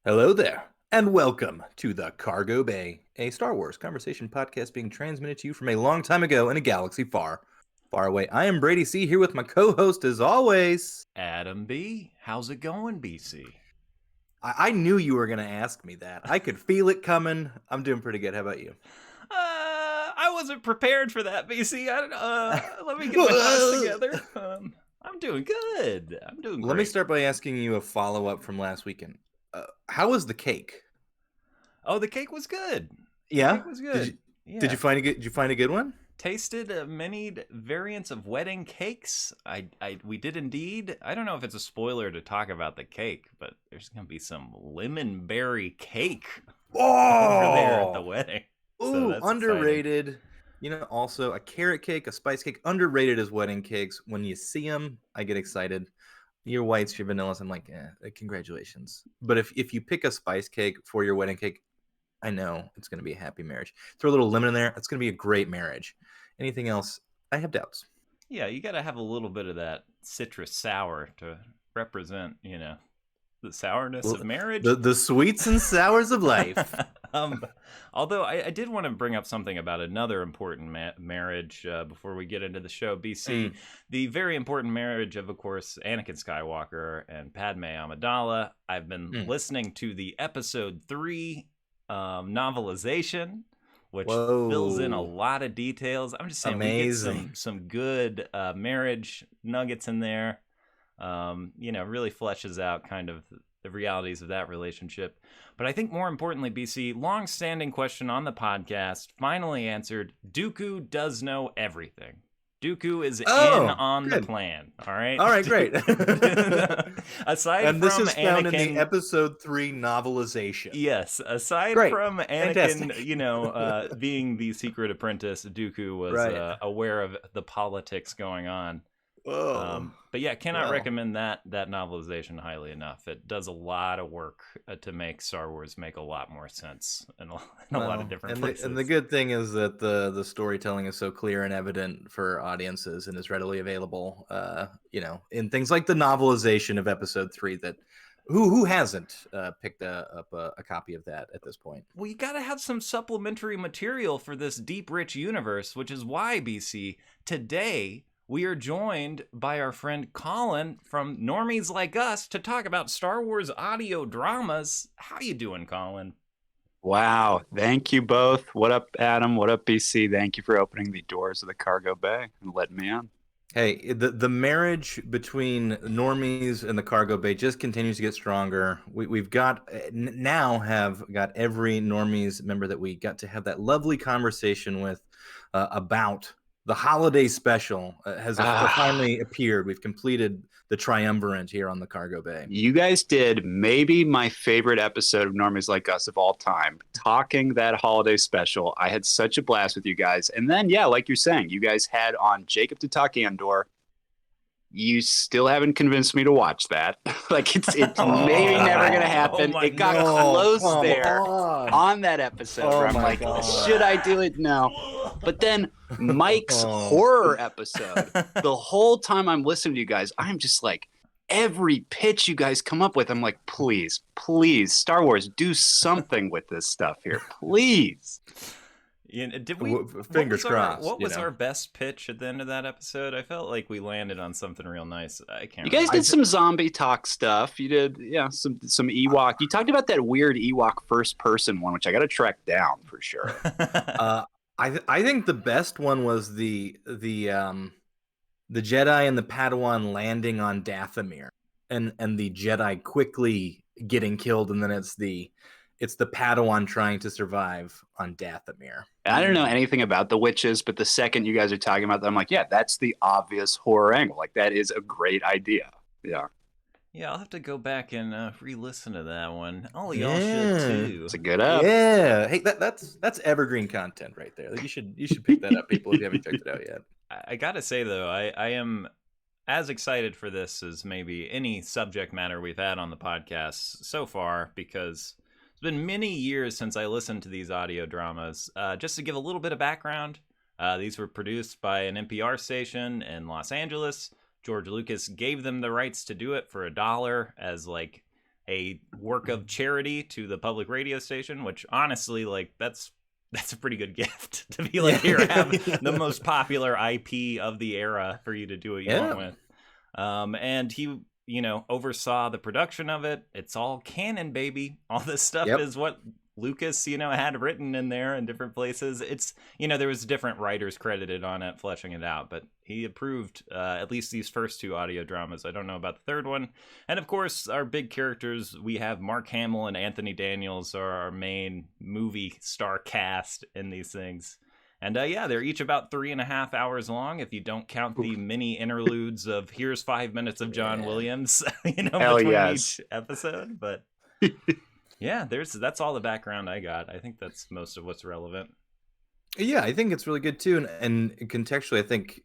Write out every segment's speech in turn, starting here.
Hello there, and welcome to the Cargo Bay, a Star Wars conversation podcast being transmitted to you from a long time ago in a galaxy far, far away. I am Brady C, here with my co-host as always. Adam B, how's it going, BC? I knew you were going to ask me that. I could feel it coming. I'm doing pretty good. How about you? I wasn't prepared for that, BC. Let me get my thoughts together. I'm doing good. I'm doing great. Let me start by asking you a follow-up from last weekend. How was the cake? Oh, the cake was good. Yeah? The cake was good. Did you find a good? Did you find a good one? Tasted many variants of wedding cakes. We did indeed. I don't know if it's a spoiler to talk about the cake, but there's gonna be some lemon berry cake over there at the wedding. Ooh, So underrated. exciting. You know, also a carrot cake, a spice cake, underrated as wedding cakes. When you see them, I get excited. Your whites, your vanillas, I'm like, congratulations. But if you pick a spice cake for your wedding cake, I know it's going to be a happy marriage. Throw a little lemon in there, it's going to be a great marriage. Anything else, I have doubts. Yeah, you got to have a little bit of that citrus sour to represent, the sourness of marriage. The sweets and sours of life. um, although I did want to bring up something about another important marriage before we get into the show, BC. The very important marriage of course, Anakin Skywalker and Padme Amidala. I've been listening to the episode 3 novelization, which fills in a lot of details. I'm just saying, amazing. We get some good marriage nuggets in there. Really fleshes out kind of the realities of that relationship. But I think more importantly, BC, long-standing question on the podcast, finally answered. Dooku does know everything. Dooku is in on the plan. All right. All right, great. Aside and from this is found Anakin, in the episode 3 novelization. Yes, aside from Anakin, being the secret apprentice, Dooku was aware of the politics going on. But yeah, cannot recommend that novelization highly enough. It does a lot of work to make Star Wars make a lot more sense in a lot of different places. And the good thing is that the storytelling is so clear and evident for audiences and is readily available, in things like the novelization of episode 3 that who hasn't picked up a copy of that at this point? Well, you got to have some supplementary material for this deep, rich universe, which is why, BC, today we are joined by our friend Colin from Normies Like Us to talk about Star Wars audio dramas. How you doing, Colin? Wow. Thank you both. What up, Adam? What up, BC? Thank you for opening the doors of the cargo bay and letting me on. Hey, the marriage between Normies and the cargo bay just continues to get stronger. We've got every Normies member that we got to have that lovely conversation with about the holiday special has finally appeared. We've completed the triumvirate here on the cargo bay. You guys did maybe my favorite episode of Normies Like Us of all time, talking that holiday special. I had such a blast with you guys. And then, yeah, like you're saying, you guys had on Jacob to talk Andor. You still haven't convinced me to watch that. It's maybe never going to happen. It got close there on that episode where I'm like, should I do it? No. But then Mike's horror episode, the whole time I'm listening to you guys, I'm just like, every pitch you guys come up with, I'm like, please, Star Wars, do something with this stuff here. Please. Did we? Fingers crossed. What was our best pitch at the end of that episode? I felt like we landed on something real nice. I can't. You guys did some zombie talk stuff. You did, some Ewok. You talked about that weird Ewok first person one, which I got to track down for sure. I think the best one was the Jedi and the Padawan landing on Dathomir, and the Jedi quickly getting killed, and then it's the Padawan trying to survive on Dathomir. I don't know anything about the witches, but the second you guys are talking about that, I'm like, yeah, that's the obvious horror angle. Like, that is a great idea. Yeah. Yeah, I'll have to go back and re-listen to that one. All y'all should too. It's a good up. Yeah. Hey, that's evergreen content right there. You should pick that up, people, if you haven't checked it out yet. I gotta say though, I am as excited for this as maybe any subject matter we've had on the podcast so far, because it's been many years since I listened to these audio dramas. Just to give a little bit of background, these were produced by an NPR station in Los Angeles. George Lucas gave them the rights to do it for $1 as like a work of charity to the public radio station, which honestly, like, that's a pretty good gift to be like, here, have the most popular IP of the era for you to do what you want with. And he, oversaw the production of it. It's all canon, baby. All this stuff is what Lucas, had written in there in different places. It's, there was different writers credited on it, fleshing it out, but he approved at least these first 2 audio dramas. I don't know about the third one. And of course, our big characters, we have Mark Hamill and Anthony Daniels are our main movie star cast in these things. And they're each about 3.5 hours long, if you don't count the mini interludes of here's 5 minutes of John Williams, between each episode. But that's all the background I got. I think that's most of what's relevant. Yeah, I think it's really good too, and contextually, I think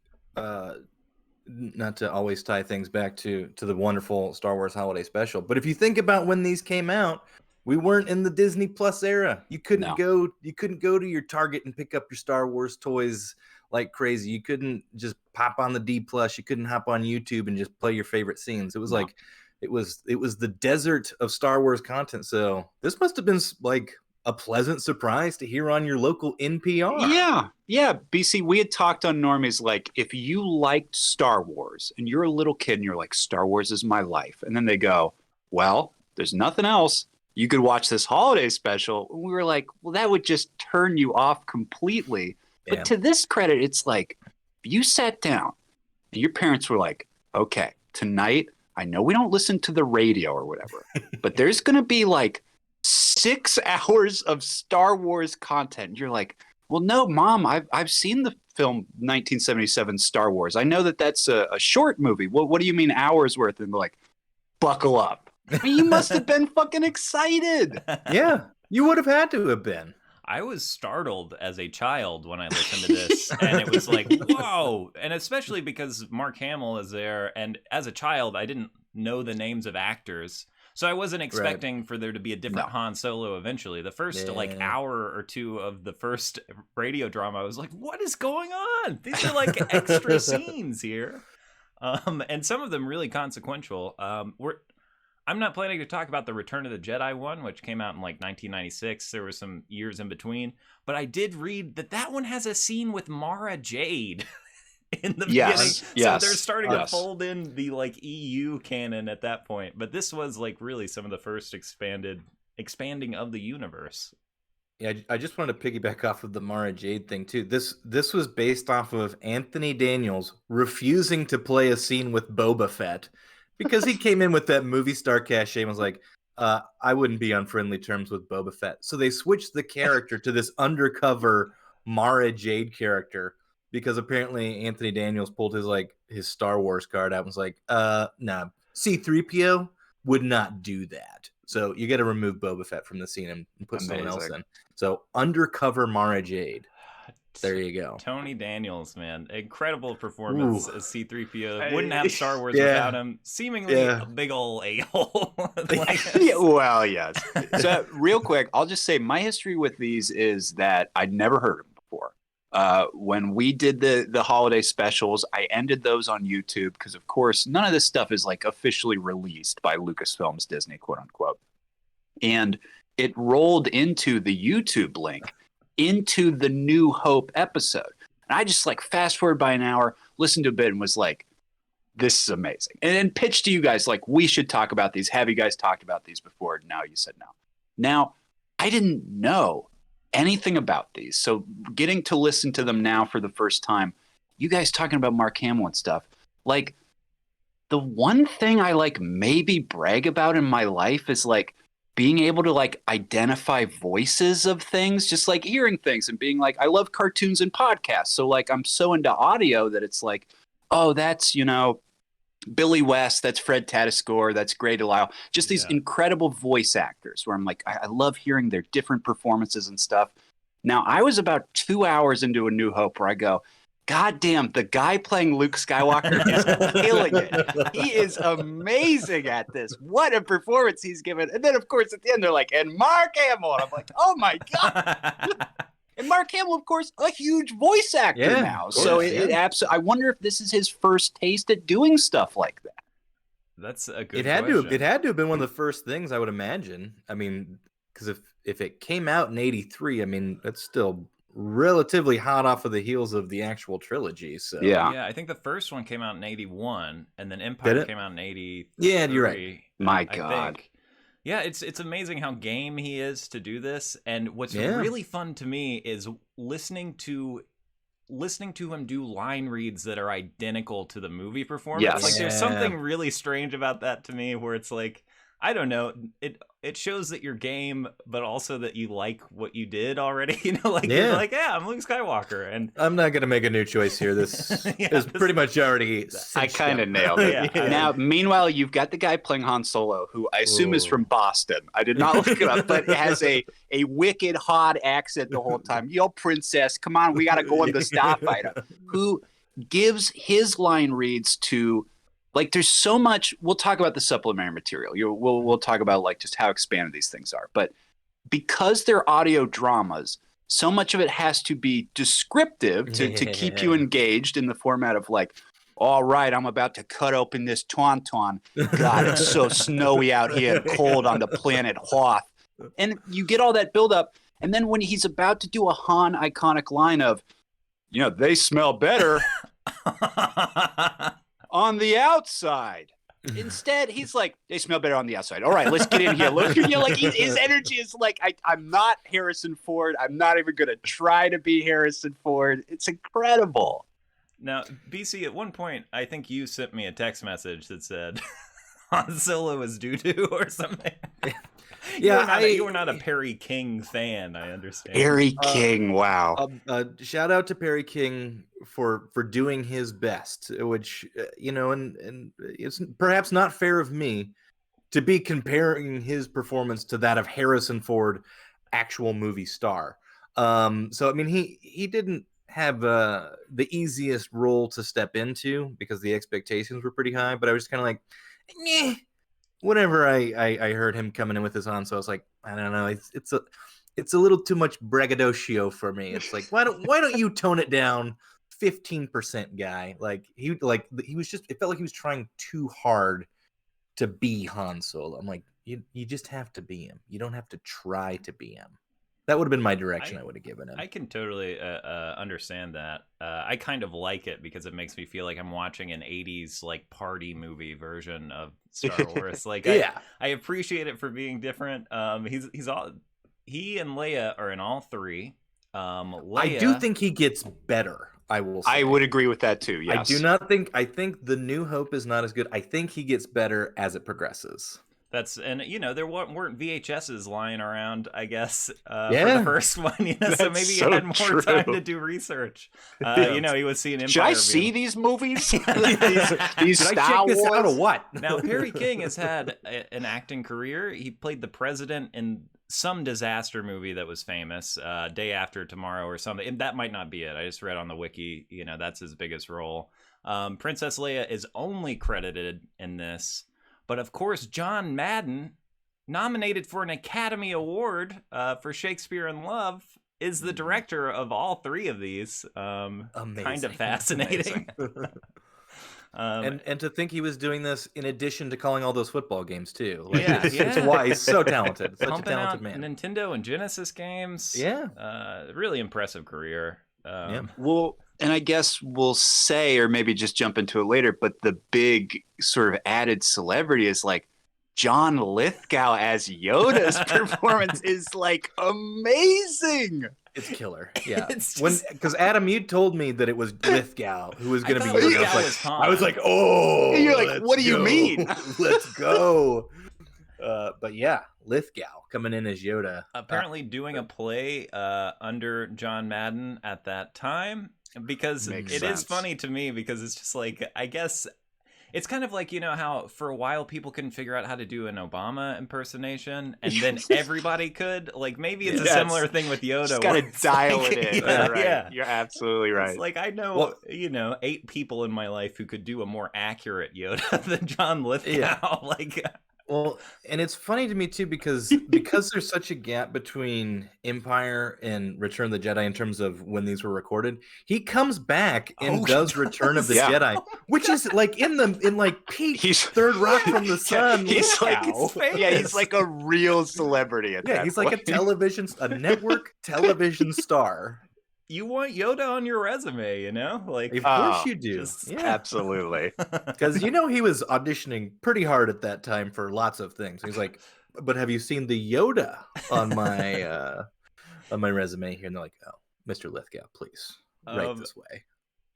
not to always tie things back to the wonderful Star Wars Holiday Special, but if you think about when these came out, we weren't in the Disney Plus era. You couldn't go to your Target and pick up your Star Wars toys like crazy. You couldn't just pop on the D Plus. You couldn't hop on YouTube and just play your favorite scenes. It was like it was the desert of Star Wars content. So this must have been like a pleasant surprise to hear on your local NPR. Yeah. BC, we had talked on Normies, like, if you liked Star Wars and you're a little kid and you're like, Star Wars is my life. And then they go, well, there's nothing else. You could watch this holiday special. We were like, well, that would just turn you off completely. Yeah. But to this credit, it's like, you sat down and your parents were like, okay, tonight, I know we don't listen to the radio or whatever, but there's going to be like 6 hours of Star Wars content. And you're like, well, no, Mom, I've seen the film 1977 Star Wars. I know that that's a short movie. What do you mean hours worth? And they're like, buckle up. I mean, you must have been fucking excited. Yeah, you would have had to have been. I was startled as a child when I listened to this, and it was like, whoa. And especially because Mark Hamill is there, and as a child, I didn't know the names of actors. So I wasn't expecting for there to be a different Han Solo eventually. The first hour or 2 of the first radio drama, I was like, what is going on? These are like extra scenes here. And some of them really consequential. I'm not planning to talk about the Return of the Jedi one, which came out in like 1996. There were some years in between. But I did read that one has a scene with Mara Jade in the beginning. So they're starting to fold in the like EU canon at that point. But this was like really some of the first expanding of the universe. Yeah, I just wanted to piggyback off of the Mara Jade thing too. This was based off of Anthony Daniels refusing to play a scene with Boba Fett. Because he came in with that movie star cachet and was like, I wouldn't be on friendly terms with Boba Fett. So they switched the character to this undercover Mara Jade character because apparently Anthony Daniels pulled his Star Wars card out and was like, nah, C-3PO would not do that. So you got to remove Boba Fett from the scene and put someone else in. So undercover Mara Jade. There you go. Tony Daniels, man. Incredible performance as C-3PO. Wouldn't have Star Wars without him. Seemingly a big ol' a-hole. Well, yes. So real quick, I'll just say my history with these is that I'd never heard of them before. When we did the holiday specials, I ended those on YouTube because, of course, none of this stuff is like officially released by Lucasfilms Disney, quote unquote. And it rolled into the YouTube link into the New Hope episode. And I just like fast forward by an hour, listened to a bit and was like, this is amazing. And then pitched to you guys like, we should talk about these. Have you guys talked about these before? Now you said no. Now, I didn't know anything about these. So getting to listen to them now for the first time, you guys talking about Mark Hamill and stuff, like the one thing I like maybe brag about in my life is like being able to like identify voices of things, just like hearing things and being like, I love cartoons and podcasts. So like, I'm so into audio that it's like, oh, that's, Billy West, that's Fred Tatasciore, that's Grey DeLisle, just these incredible voice actors where I'm like, I love hearing their different performances and stuff. Now, I was about 2 hours into A New Hope where I go, God damn, the guy playing Luke Skywalker is killing it. He is amazing at this. What a performance he's given. And then, of course, at the end, they're like, and Mark Hamill. And I'm like, oh, my God. And Mark Hamill, of course, a huge voice actor now. So it absolutely. I wonder if this is his first taste at doing stuff like that. That's a good It had question. to have been one of the first things, I would imagine. I mean, because if it came out in '83, I mean, that's still relatively hot off of the heels of the actual trilogy. So Yeah, I think the first one came out in '81, and then Empire came out in '83. Yeah, you're right. My I God. think. Yeah, it's amazing how game he is to do this, and what's really fun to me is listening to him do line reads that are identical to the movie performance. Yes. Like there's something really strange about that to me, where it's like, I don't know, it shows that you're game, but also that you like what you did already. You know, like you're like, yeah, I'm Luke Skywalker, and I'm not gonna make a new choice here. This is pretty much already. I kind of nailed it. Now, meanwhile, you've got the guy playing Han Solo, who I assume is from Boston. I did not look it up, but has a wicked hot accent the whole time. Yo, princess, come on, we gotta go in the Starfighter. Who gives his line reads to. Like, there's so much. We'll talk about the supplementary material. We'll talk about like just how expanded these things are. But because they're audio dramas, so much of it has to be descriptive to keep you engaged in the format of like, all right, I'm about to cut open this tauntaun. God, it's so snowy out here and cold on the planet Hoth. And you get all that buildup. And then when he's about to do a Han iconic line of, they smell better on the outside. Instead, he's like, they smell better on the outside. All right, let's get in here. Look, like his energy is like, I'm not Harrison Ford. I'm not even going to try to be Harrison Ford. It's incredible. Now, BC, at one point, I think you sent me a text message that said Han Solo is doo-doo or something. You were not a Perry King fan, I understand. Perry King, wow. Shout out to Perry King for doing his best, which, and it's perhaps not fair of me to be comparing his performance to that of Harrison Ford, actual movie star. So, I mean, he didn't have the easiest role to step into because the expectations were pretty high, but I was just kind of like, meh. Whenever I heard him coming in with his on, so I was like, I don't know, it's a little too much braggadocio for me. It's like, why don't you tone it down 15%, guy? Like he was just, it felt like he was trying too hard to be Han Solo. I'm like, you just have to be him. You don't have to try to be him. That would have been my direction I would have given him. I can totally understand that. I kind of like it because it makes me feel like I'm watching an 80s like party movie version of Star Wars. Like, I appreciate it for being different. He and Leia are in all three. Leia, I do think he gets better. I will say. I would agree with that too. Yes. I think The New Hope is not as good. I think he gets better as it progresses. There weren't VHSs lying around, I guess, for the first one, so maybe he had more time to do research. He was seeing Empire. Should I see these movies? these Should I check this out or what? Now, Perry King has had an acting career. He played the president in some disaster movie that was famous, Day After Tomorrow or something. And that might not be it. I just read on the wiki, that's his biggest role. Princess Leia is only credited in this. But of course, John Madden, nominated for an Academy Award for Shakespeare in Love, is the director of all three of these. Amazing. Kind of fascinating. And to think he was doing this in addition to calling all those football games too. Like, it's why he's so talented. Such a talented man. Nintendo and Genesis games. Yeah. Really impressive career. Well, and I guess we'll say, or maybe just jump into it later, but the big sort of added celebrity is like John Lithgow as Yoda's performance is like amazing. It's killer. Yeah. Because Adam, you told me that it was Lithgow who was going to be Yoda. I was like, oh. And you're like, what do you mean? Let's go. But yeah, Lithgow coming in as Yoda. Apparently doing a play under John Madden at that time. Because it is funny to me because it's just like, I guess it's kind of like, how for a while people couldn't figure out how to do an Obama impersonation and then everybody could. Like maybe it's a similar thing with Yoda. Just gotta dial it in. Yeah. You're absolutely right. It's like I know, 8 people in my life who could do a more accurate Yoda than John Lithgow. Well, and it's funny to me too because there's such a gap between Empire and Return of the Jedi in terms of when these were recorded. He comes back and does Return of the Yeah. Jedi, which is like in peak He's Third Rock from the Sun. He's like, Wow. yeah, he's like a real celebrity at that Yeah, he's like a network television star. You want Yoda on your resume, you know? Like, Of course you do. just- Yeah, Absolutely. because he was auditioning pretty hard at that time for lots of things. He's like, but have you seen the Yoda on my resume here? And they're like, oh, Mr. Lithgow, please write this way.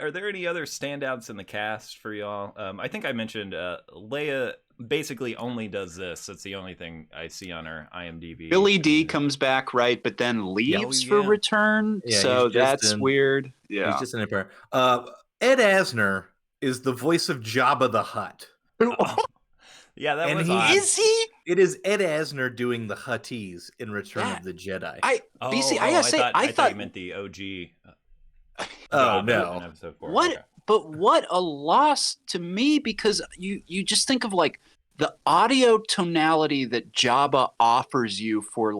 Are there any other standouts in the cast for y'all? I think I mentioned Leia basically only does this. That's the only thing I see on her IMDb. Billy D comes back, right, but then leaves for Return. Yeah, so he's just that's in- weird. Yeah. He's just an Empire. Ed Asner is the voice of Jabba the Hutt. Yeah, that And was he- odd. Is he? It is Ed Asner doing the Hutties in Return of the Jedi. BC, I gotta say, I thought you meant the OG. Oh, Jabba no. in episode 4. what? Okay. But what a loss to me, because you just think of like the audio tonality that Jabba offers you for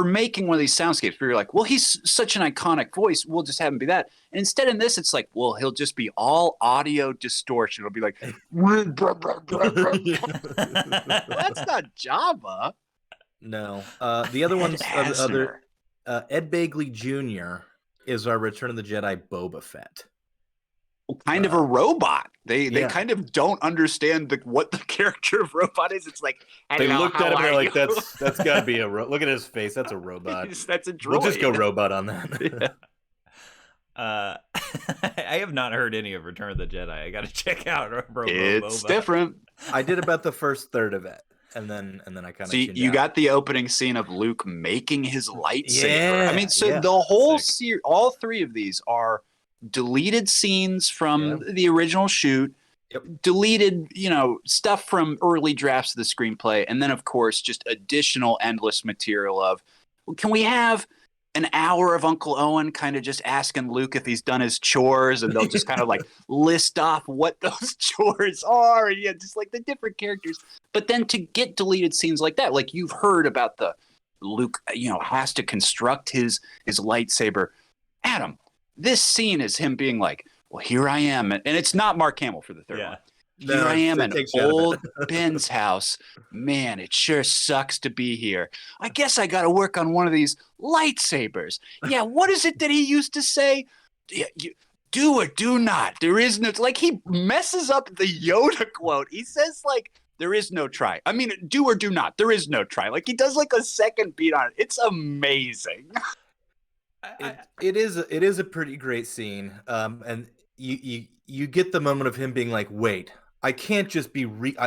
making one of these soundscapes where you're like, well, he's such an iconic voice, we'll just have him be that. And instead in this, it's like, well, he'll just be all audio distortion. It'll be like, well, that's not Jabba. No. The other ones, Asner. Ed Begley Jr. is our Return of the Jedi Boba Fett. Kind of a robot. They yeah. kind of don't understand what the character of robot is. It's like, They "Hello, looked at how him and they're are like, you?" that's got to be a look at his face. That's a robot. That's a droid. We'll just go robot on that. I have not heard any of Return of the Jedi. I got to check out Robo It's Boba. different. I did about the first third of it, and then I kind of. So you got the opening scene of Luke making his lightsaber. Yeah, I mean, so yeah. the whole Sick. series, all three of these are deleted scenes from the original shoot. Yep. Deleted, stuff from early drafts of the screenplay, and then of course just additional endless material of, can we have an hour of Uncle Owen kind of just asking Luke if he's done his chores, and they'll just kind of like list off what those chores are, and just like the different characters. But then to get deleted scenes like that, like you've heard about the Luke, has to construct his lightsaber. Adam, this scene is him being like, well, here I am. And it's not Mark Hamill for the third one. Here I am in old Ben's house. Man, it sure sucks to be here. I guess I got to work on one of these lightsabers. Yeah, what is it that he used to say? Do or do not. There is no... Like, he messes up the Yoda quote. He says, like, there is no try. I mean, do or do not. There is no try. Like, he does, like, a second beat on it. It's amazing. It is a pretty great scene. And you get the moment of him being like, wait, I can't just be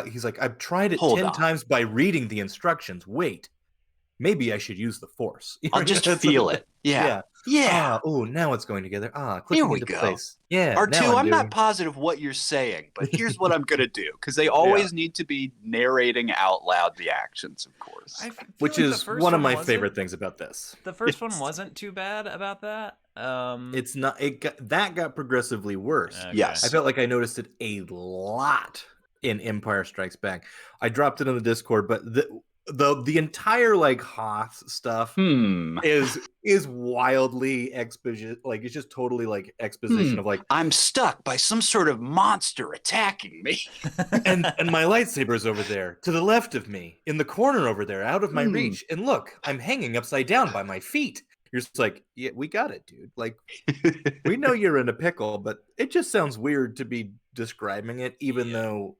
he's like, I've tried it 10 times by reading the instructions. Wait, maybe I should use the Force. I'll just feel it. Yeah. Oh, now it's going together. Here Clicking we into go. place. Yeah. R2, I'm not positive what you're saying, but here's what I'm going to do. Because they always need to be narrating out loud the actions, of course. Which is one of my favorite things about this. The first one wasn't too bad about that. It's not. That got progressively worse. Okay. Yes. I felt like I noticed it a lot in Empire Strikes Back. I dropped it in the Discord, but the entire like Hoth stuff is wildly exposition. Like, it's just totally like exposition of like, I'm stuck by some sort of monster attacking me. and my lightsaber's over there to the left of me, in the corner over there, out of my reach. And look, I'm hanging upside down by my feet. You're just like, yeah, we got it, dude. Like, we know you're in a pickle, but it just sounds weird to be describing it, even though,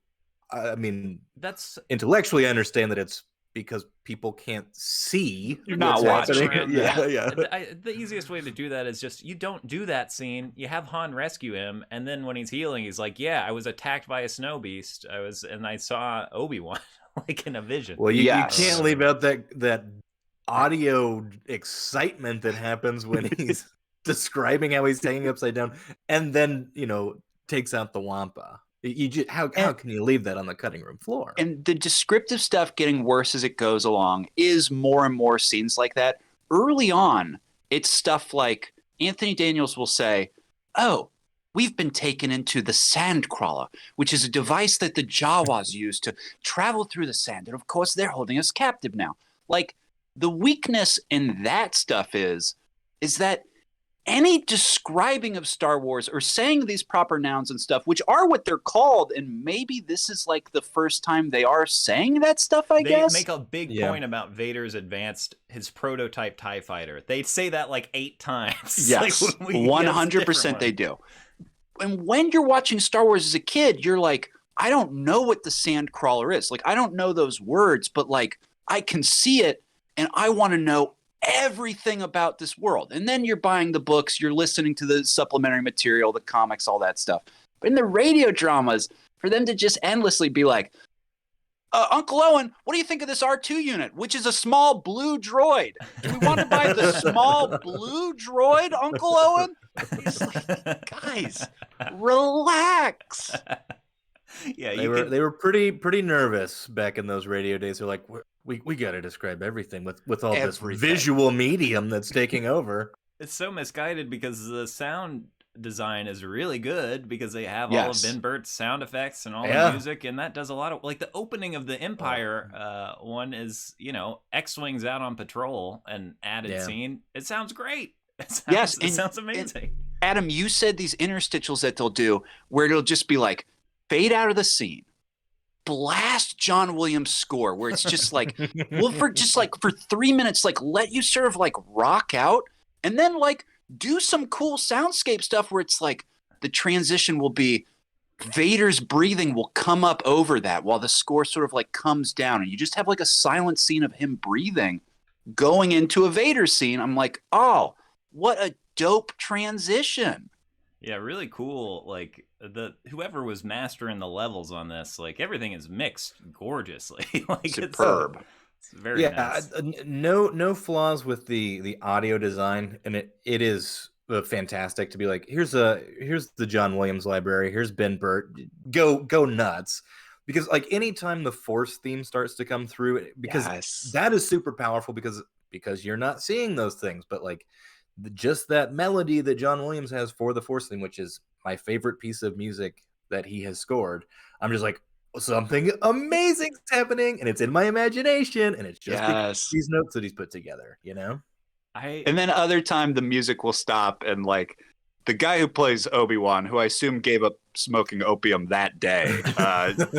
I mean, that's intellectually I understand that it's because people can't see. You're not watching happening. it. Yeah. The easiest way to do that is just, you don't do that scene. You have Han rescue him, and then when he's healing, he's like, yeah, I was attacked by a snow beast. And I saw Obi-Wan like in a vision. Well, you can't leave out that audio excitement that happens when he's describing how he's hanging upside down and then takes out the Wampa. How can you leave that on the cutting room floor? And the descriptive stuff getting worse as it goes along is more and more scenes like that. Early on, it's stuff like Anthony Daniels will say, oh, we've been taken into the Sandcrawler, which is a device that the Jawas use to travel through the sand. And of course, they're holding us captive now. Like, the weakness in that stuff is that any describing of Star Wars or saying these proper nouns and stuff, which are what they're called, and maybe this is like the first time they are saying that stuff, I guess. They make a big point about Vader's his prototype TIE fighter. They say that like 8 times. Yes, like 100% they do. And when you're watching Star Wars as a kid, you're like, I don't know what the Sandcrawler is. Like, I don't know those words, but like, I can see it, and I want to know everything about this world. And then you're buying the books, you're listening to the supplementary material, the comics, all that stuff. But in the radio dramas, for them to just endlessly be like, Uncle Owen, what do you think of this R2 unit, which is a small blue droid? Do we want to buy the small blue droid, Uncle Owen? He's like, guys, relax. Yeah, they were pretty nervous back in those radio days. They're like, we got to describe everything with all this visual medium that's taking over. It's so misguided because the sound design is really good because they have all of Ben Burtt's sound effects and all the music, and that does a lot of like the opening of the Empire one is, you know, X-Wings out on patrol and added scene. It sounds great. It sounds amazing. Adam, you said these interstitials that they'll do where it'll just be like fade out of the scene, blast John Williams score where it's just like, well, for 3 minutes, like let you sort of like rock out, and then like do some cool soundscape stuff where it's like the transition will be Vader's breathing will come up over that while the score sort of like comes down, and you just have like a silent scene of him breathing going into a Vader scene. I'm like, oh, what a dope transition. Yeah, really cool. Like whoever was mastering the levels on this, like everything is mixed gorgeously. Like superb. It's very nice. No flaws with the audio design, and it is fantastic to be like, here's the John Williams library, here's Ben Burt, go nuts. Because like anytime the Force theme starts to come through, because that is super powerful because you're not seeing those things, but like just that melody that John Williams has for the Force theme, which is my favorite piece of music that he has scored, I'm just like, something amazing is happening, and it's in my imagination, and it's just these notes that he's put together, you know? And then other time the music will stop, and like the guy who plays Obi-Wan, who I assume gave up smoking opium that day,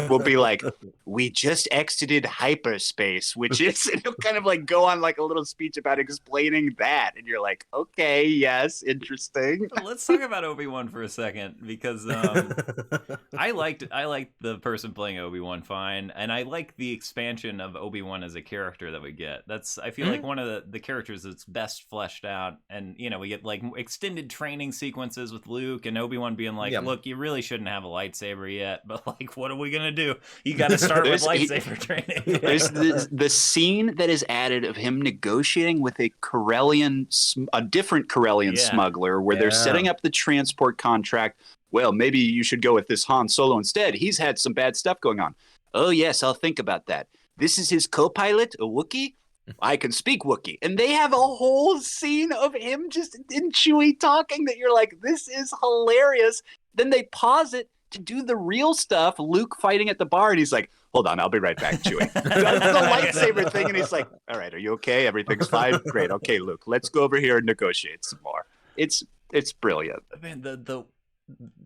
will be like, we just exited hyperspace, which is, and he'll kind of like go on like a little speech about explaining that. And you're like, okay, yes, interesting. Let's talk about Obi-Wan for a second, because I liked the person playing Obi-Wan fine, and I like the expansion of Obi-Wan as a character that we get. I feel like one of the characters that's best fleshed out, and you know, we get like extended training sequences with Luke and Obi-Wan being like, look, you really shouldn't have a lightsaber yet, but like, what are we gonna do? You got to start with lightsaber training. There's the scene that is added of him negotiating with a different Corellian smuggler, where they're setting up the transport contract. Well, maybe you should go with this Han Solo instead. He's had some bad stuff going on. Oh yes, I'll think about that. This is his co-pilot, a Wookiee. I can speak Wookiee. And they have a whole scene of him just in Chewie talking that you're like, this is hilarious. Then they pause it to do the real stuff, Luke fighting at the bar, and he's like, hold on, I'll be right back, Chewie. Does the lightsaber thing, and he's like, all right, are you okay? Everything's fine? Great. Okay, Luke, let's go over here and negotiate some more. It's brilliant. Man, the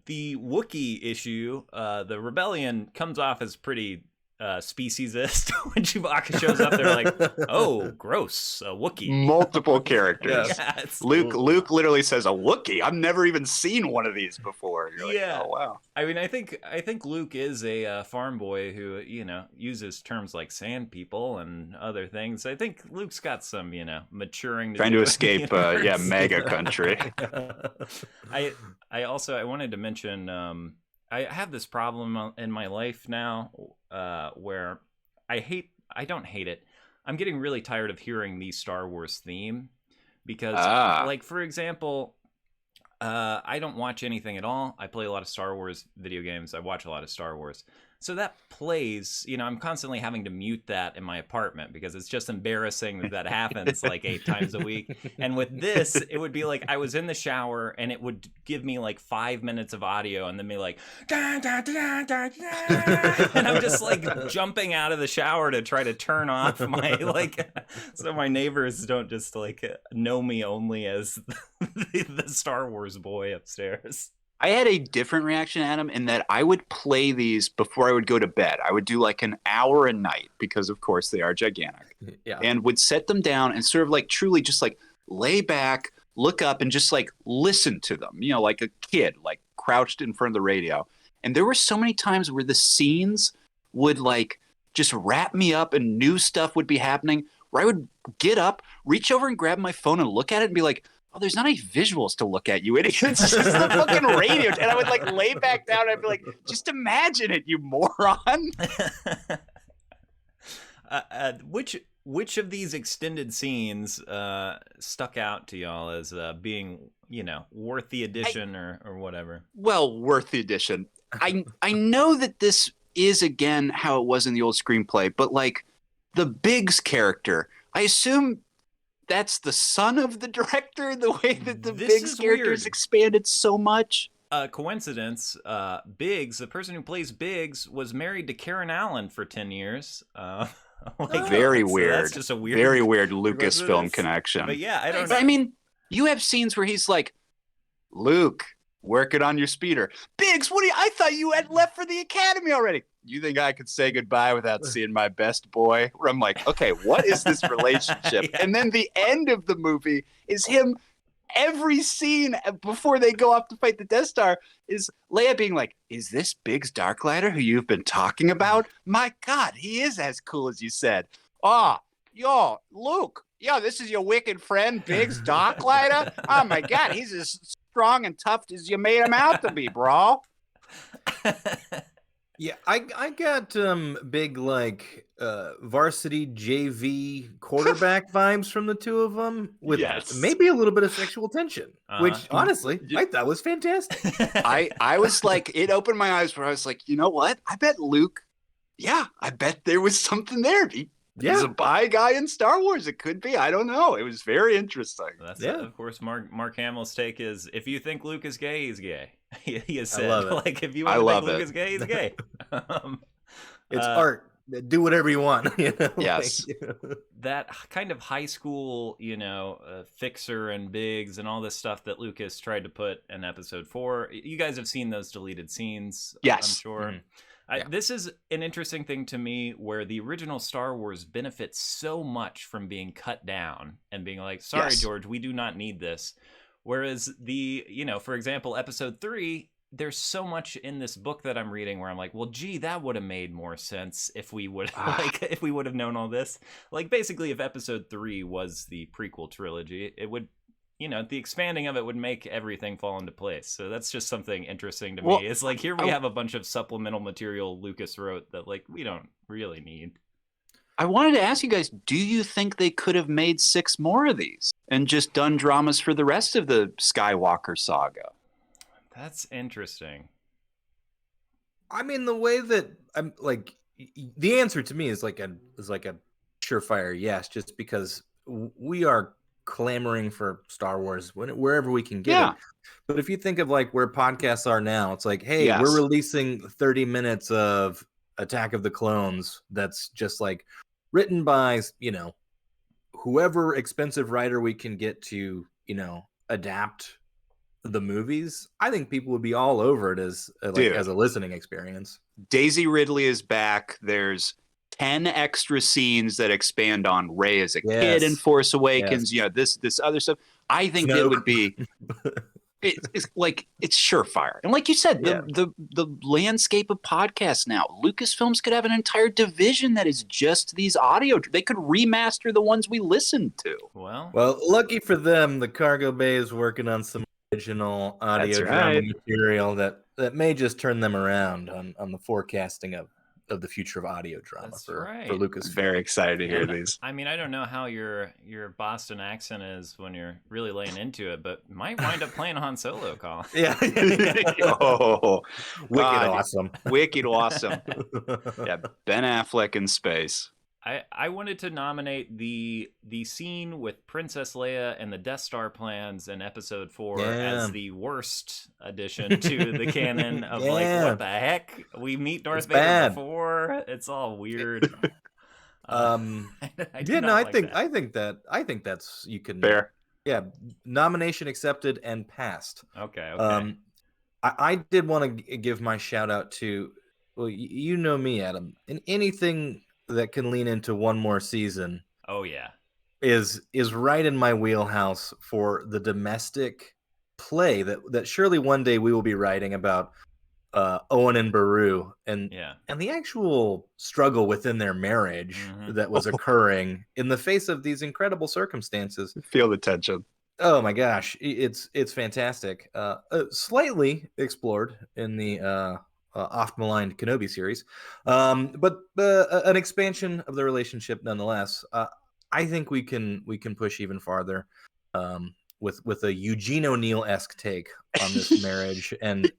Wookiee issue, the rebellion comes off as pretty speciesist. When Chewbacca shows up, they're like, oh, gross, a Wookiee. Multiple characters. Luke literally says, a Wookiee? I've never even seen one of these before. You're like, oh, wow. I mean, I think Luke is a farm boy who, you know, uses terms like sand people and other things. I think Luke's got some, you know, maturing trying to escape mega country. I wanted to mention I have this problem in my life now where I don't hate it. I'm getting really tired of hearing the Star Wars theme because, like, for example, I don't watch anything at all. I play a lot of Star Wars video games. I watch a lot of Star Wars. So that plays, I'm constantly having to mute that in my apartment because it's just embarrassing that happens like 8 times a week. And with this, it would be like I was in the shower and it would give me like 5 minutes of audio and then be like, da, da, da, da, da. And I'm just like jumping out of the shower to try to turn off my so my neighbors don't just like know me only as the Star Wars boy upstairs. I had a different reaction, Adam, in that I would play these before I would go to bed. I would do like an hour a night because, of course, they are gigantic. Yeah. And would set them down and sort of like truly just like lay back, look up, and just like listen to them, like a kid, like crouched in front of the radio. And there were so many times where the scenes would like just wrap me up and new stuff would be happening where I would get up, reach over and grab my phone and look at it and be like, oh, there's not any visuals to look at, you idiot. It's just the fucking radio. And I would like lay back down and I'd be like, just imagine it, you moron. Which of these extended scenes stuck out to y'all as being, worth the addition or whatever? Well, worth the addition. I know that this is, again, how it was in the old screenplay, but like the Biggs character, I assume that's the son of the director, the way that the Biggs character is expanded so much. Coincidence, Biggs, the person who plays Biggs, was married to Karen Allen for 10 years. Very weird. That's just a weird, very weird Lucasfilm connection. But yeah, I don't know. But I mean, you have scenes where he's like, Luke, working on your speeder. Biggs, I thought you had left for the academy already. You think I could say goodbye without seeing my best boy? Where I'm like, okay, what is this relationship? Yeah. And then the end of the movie is him, every scene before they go off to fight the Death Star is Leia being like, is this Biggs Darklighter who you've been talking about? My God, he is as cool as you said. Yo, Luke, this is your wicked friend, Biggs Darklighter? Oh my God, he's as strong and tough as you made him out to be, bro. Yeah, I got big like varsity JV quarterback vibes from the two of them with maybe a little bit of sexual tension, which honestly I thought was fantastic. I was like, it opened my eyes where I was like, you know what? I bet Luke, I bet there was something there. He's a bi guy in Star Wars. It could be. I don't know. It was very interesting. That's of course, Mark Hamill's take is, if you think Luke is gay, he's gay. He has said, like, if you want to think Luke is gay, he's gay. It's art. Do whatever you want. Yes. That kind of high school, Fixer and Biggs and all this stuff that Lucas tried to put in episode 4. You guys have seen those deleted scenes, yes. I'm sure. Mm-hmm. This is an interesting thing to me where the original Star Wars benefits so much from being cut down and being like, sorry, George, we do not need this. Whereas for example, episode 3, there's so much in this book that I'm reading where I'm like, well, gee, that would have made more sense if we would if we would have known all this. Like, basically, if episode 3 was the prequel trilogy, it would, the expanding of it would make everything fall into place. So that's just something interesting to me. It's like, here we have a bunch of supplemental material Lucas wrote that, like, we don't really need. I wanted to ask you guys, do you think they could have made 6 more of these and just done dramas for the rest of the Skywalker saga? That's interesting. I mean, the way that I'm like, the answer to me is like a surefire yes, just because we are clamoring for Star Wars wherever we can get it. But if you think of like where podcasts are now, it's like, hey, we're releasing 30 minutes of Attack of the Clones that's just like written by whoever expensive writer we can get to adapt the movies. I think people would be all over it as a listening experience. Daisy Ridley is back. There's 10 extra scenes that expand on Rey as a kid in Force Awakens. This other stuff. I think it would be it's surefire. And like you said, the landscape of podcasts now, Lucasfilms could have an entire division that is just these audio. They could remaster the ones we listened to. Well, lucky for them, the cargo bay is working on some original audio drama material that may just turn them around on the forecasting of of the future of audio drama That's for right. Lucas. Very excited to hear And, these. I mean, I don't know how your Boston accent is when you're really laying into it, but might wind up playing Han Solo, Colin. Yeah. Oh, Wicked God. awesome. Wicked awesome. Yeah, Ben Affleck in space. I wanted to nominate the scene with Princess Leia and the Death Star plans in Episode 4 as the worst addition to the canon of like, what the heck? We meet Darth Vader before. It's all weird. I think that's you can Fair. Yeah, nomination accepted and passed. Okay. I did want to give my shout out to, well, you know me, Adam, and anything that can lean into one more season. Oh yeah, is right in my wheelhouse for the domestic play that surely one day we will be writing about Owen and Beru and the actual struggle within their marriage that was occurring in the face of these incredible circumstances. Feel the tension. Oh my gosh, it's fantastic. Slightly explored in the oft-maligned Kenobi series, but an expansion of the relationship nonetheless. I think we can push even farther with a Eugene O'Neill-esque take on this marriage and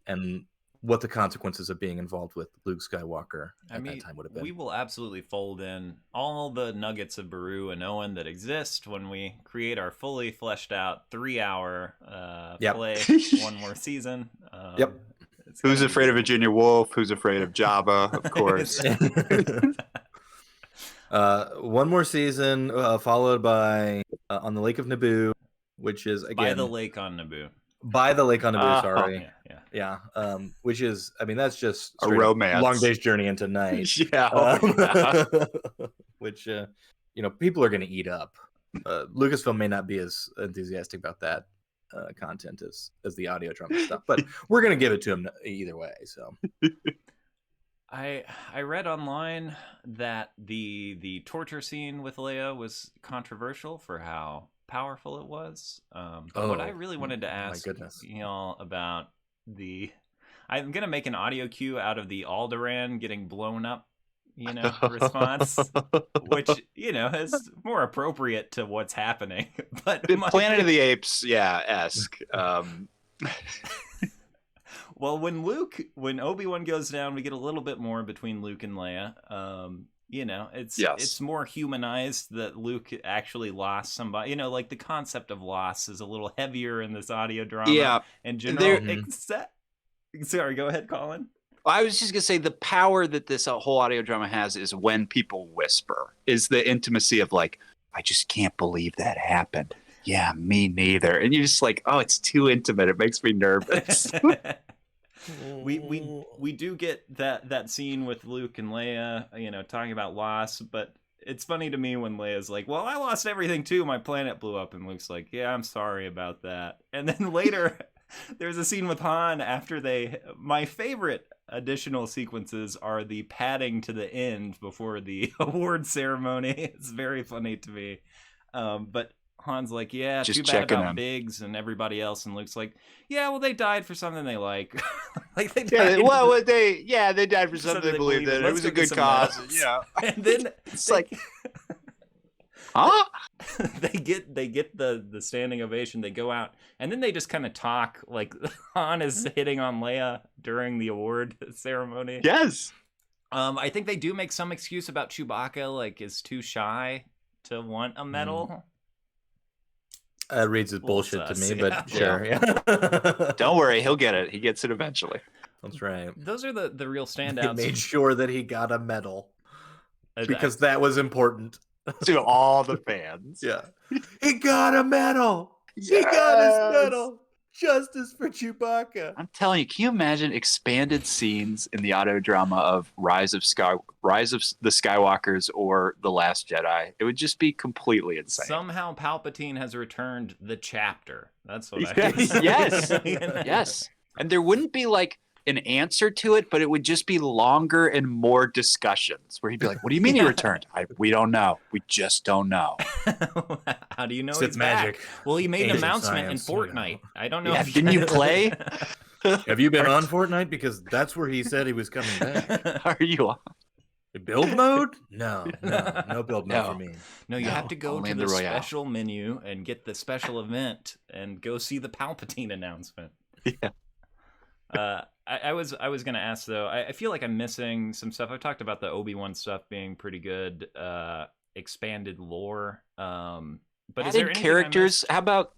what the consequences of being involved with Luke Skywalker at that time would have been. We will absolutely fold in all the nuggets of Beru and Owen that exist when we create our fully fleshed out 3-hour play one more season. Who's afraid of Virginia Woolf? Who's afraid of Jabba? Of course. One more season, followed by On the Lake of Naboo, which is again by the lake on Naboo. By the Lake on Naboo, sorry. Yeah. Which is, I mean, that's just a romance. Long Day's Journey into Night. Which, people are going to eat up. Lucasfilm may not be as enthusiastic about that content as the audio drama stuff, but we're going to give it to him either way. So, I read online that the torture scene with Leia was controversial for how powerful it was. But what I really wanted to ask y'all about I'm gonna make an audio cue out of the Alderaan getting blown up, response, which is more appropriate to what's happening. But Planet of the Apes, esque. Well, when Obi-Wan goes down, we get a little bit more between Luke and Leia. It's more humanized that Luke actually lost somebody. Like the concept of loss is a little heavier in this audio drama in general. Sorry, go ahead, Colin. I was just gonna say the power that this whole audio drama has is when people whisper, is the intimacy of like, I just can't believe that happened. Yeah, me neither. And you're just like, oh, it's too intimate. It makes me nervous. We do get that scene with Luke and Leia, talking about loss, but it's funny to me when Leia's like, well, I lost everything too. My planet blew up. And Luke's like, yeah, I'm sorry about that. And then later there's a scene with Han after my favorite additional sequences are the padding to the end before the award ceremony. It's very funny to me. But Han's like, yeah, just too bad about him. Biggs and everybody else. And Luke's like, yeah, well, they died for something they like. They died for something they believed in. It was a good cause. And then it's like, huh? they get the standing ovation. They go out, and then they just kind of talk. Like Han is hitting on Leia during the award ceremony. Yes. I think they do make some excuse about Chewbacca, like is too shy to want a medal. Reads as bullshit to me, but sure. Yeah. Don't worry, he'll get it. He gets it eventually. That's right. Those are the real standouts. He made sure that he got a medal because that was important to all the fans. Yeah, he got a medal. Yes! He got his medal. Justice for Chewbacca. I'm telling you, can you imagine expanded scenes in the audio drama of Rise of the Skywalkers or The Last Jedi? It would just be completely insane. Somehow Palpatine has returned the chapter. That's what I Yes. Yes. And there wouldn't be like an answer to it, but it would just be longer and more discussions where he'd be like, what do you mean he returned? We don't know. We just don't know. How do you know it's magic? Well, he made an announcement in Fortnite. I don't know. Yeah, didn't you play? Have you been on Fortnite? Because that's where he said he was coming back. Are you on? Build mode? No build mode for No. me. No, you have to go only to in the the Royale. special menu and get the special event and go see the Palpatine announcement. Yeah. I was gonna ask though. I feel like I'm missing some stuff. I've talked about the Obi-Wan stuff being pretty good. Expanded lore. But is there Added anything characters? How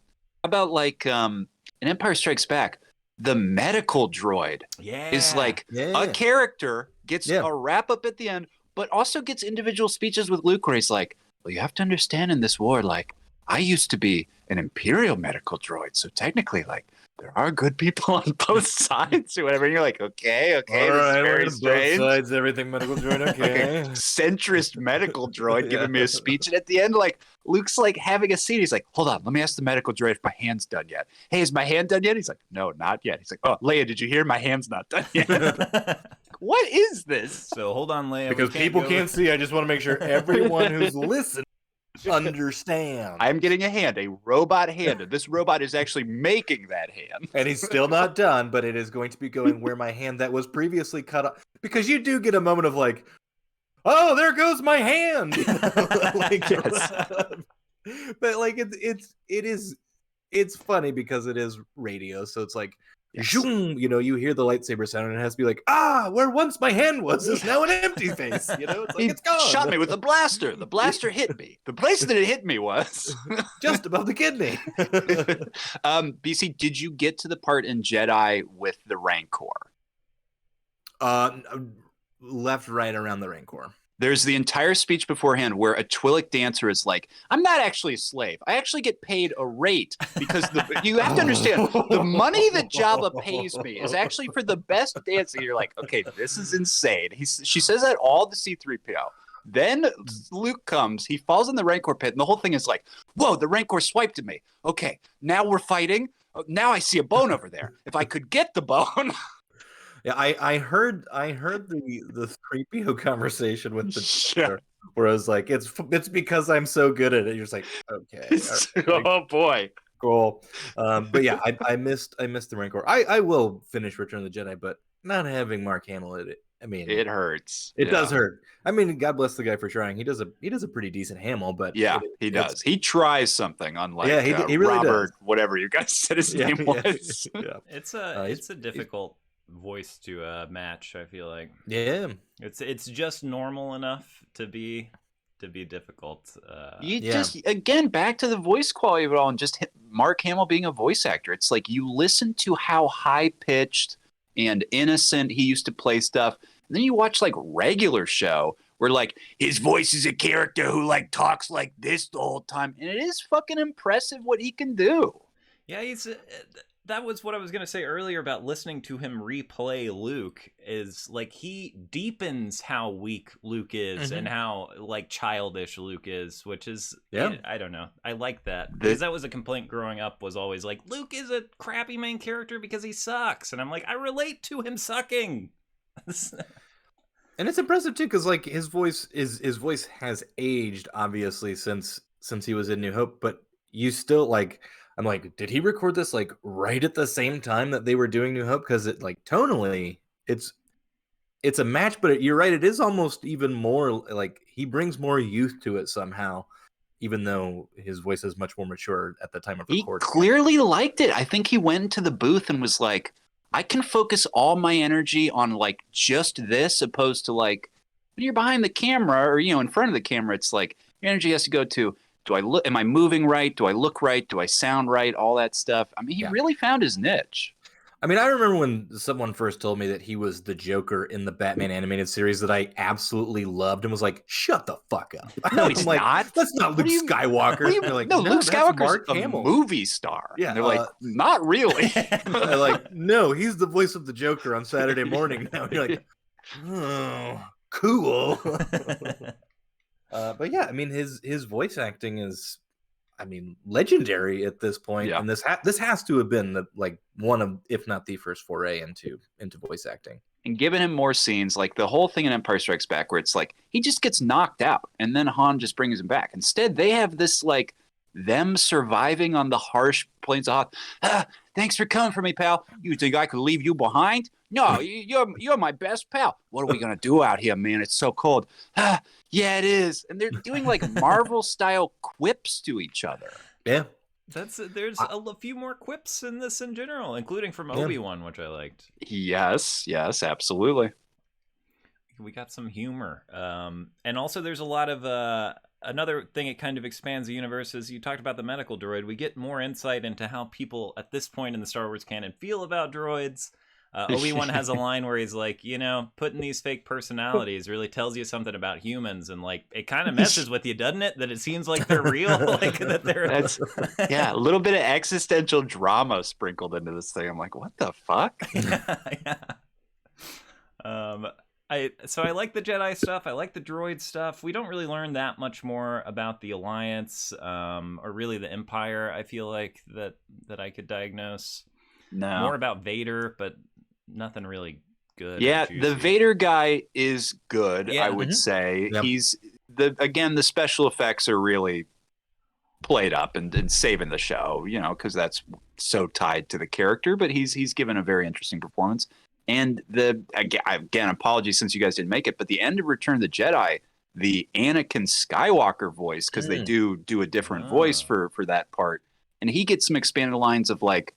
about like in Empire Strikes Back, the medical droid is like a character, gets a wrap up at the end, but also gets individual speeches with Luke where he's like, well, you have to understand in this war, like, I used to be an Imperial medical droid, so technically, like, there are good people on both sides or whatever. And you're like, okay, All this right, is very both strange. sides, everything medical droid, okay. Centrist medical droid giving me a speech, and at the end, like, Luke's like having a seat. He's like, hold on, let me ask the medical droid if my hand's done yet. Hey, is my hand done yet? He's like, no, not yet. He's like, oh, Leia, did you hear? My hand's not done yet. What is this? So hold on, Leia. Because people can't see. I just want to make sure everyone who's listening understand. I'm getting a hand, a robot hand, and this robot is actually making that hand. And he's still not done, but it is going to be going where my hand that was previously cut off. Because you do get a moment of like, oh, there goes my hand. Like, yes. But like it's funny because it is radio, so it's like, zoom, you know, you hear the lightsaber sound and it has to be like, where once my hand was is now an empty face. You know, it's like, it's gone. Shot me with a blaster. The blaster hit me. The place that it hit me was just above the kidney. BC, did you get to the part in Jedi with the Rancor? Left, right around the Rancor. There's the entire speech beforehand where a Twi'lek dancer is like, I'm not actually a slave. I actually get paid a rate because you have to understand, the money that Jabba pays me is actually for the best dancing. You're like, okay, this is insane. She says that all to C-3PO. Then Luke comes, he falls in the Rancor pit, and the whole thing is like, whoa, the Rancor swiped at me. Okay, now we're fighting. Now I see a bone over there. If I could get the bone... Yeah, I heard the 3PO conversation with the where I was like, it's because I'm so good at it. You're just like, okay, oh boy, cool. But yeah, I missed the Rancor. I will finish Return of the Jedi, but not having Mark Hamill in it. I mean, it hurts. It does hurt. I mean, God bless the guy for trying. He does a pretty decent Hamill, but yeah, he does. He tries something, unlike he really Robert, does. Whatever you guys said his name was. Yeah. It's a difficult voice to match. I feel like it's just normal enough to be difficult. Just again back to the voice quality of it all, and just Mark Hamill being a voice actor. It's like you listen to how high pitched and innocent he used to play stuff, and then you watch like regular show where like his voice is a character who like talks like this the whole time, and it is fucking impressive what he can do. Yeah, that was what I was going to say earlier about listening to him replay Luke, is like he deepens how weak Luke is and how like childish Luke is, which is, I don't know. I like that because that was a complaint growing up, was always like, Luke is a crappy main character because he sucks. And I'm like, I relate to him sucking. And it's impressive too, because like his voice has aged obviously since he was in New Hope, but you still like, I'm like, did he record this like right at the same time that they were doing New Hope? Because it like tonally, it's a match, but you're right, it is almost even more like he brings more youth to it somehow, even though his voice is much more mature at the time of recording. He clearly liked it. I think he went into the booth and was like, I can focus all my energy on like just this, opposed to like when you're behind the camera or, you know, in front of the camera, it's like your energy has to go to, am I moving right? Do I look right? Do I sound right? All that stuff. I mean, he really found his niche. I mean, I remember when someone first told me that he was the Joker in the Batman animated series that I absolutely loved and was like, shut the fuck up. No, he's like, not. That's not Luke Skywalker. They're like, no, Luke Skywalker's Mark a Hamill. movie star. Yeah, and they're like, not really. They're like, no, he's the voice of the Joker on Saturday morning now. You're like, oh, cool. But yeah, I mean, his voice acting is, I mean, legendary at this point. And this has to have been one of, if not the first foray into voice acting. And giving him more scenes, like the whole thing in Empire Strikes Back, where it's like he just gets knocked out, and then Han just brings him back. Instead, they have this like them surviving on the harsh plains of Hoth. Thanks for coming for me, pal. You think I could leave you behind? No, you're my best pal. What are we gonna do out here, man? It's so cold. Ah, yeah, it is. And they're doing like Marvel style quips to each other. Yeah. There's a few more quips in this in general, including from Yeah. Obi-Wan, which I liked. Yes, absolutely. We got some humor, and also there's a lot of another thing. It kind of expands the universe. As you talked about the medical droid, we get more insight into how people at this point in the Star Wars canon feel about droids. Obi-Wan has a line where he's like, putting these fake personalities really tells you something about humans, and like it kind of messes with you, doesn't it? That it seems like they're real, like that they're. That's a little bit of existential drama sprinkled into this thing. I'm like, what the fuck? Yeah. I like the Jedi stuff. I like the droid stuff. We don't really learn that much more about the Alliance, or really the Empire. I feel like that I could diagnose. No. More about Vader, but nothing really good. Yeah, the Vader guy is good, Yeah. I would say. Yep. He's the special effects are really played up and saving the show, because that's so tied to the character, but he's given a very interesting performance. And again, apologies since you guys didn't make it, but the end of Return of the Jedi, the Anakin Skywalker voice, because they do a different voice for that part, and he gets some expanded lines of like,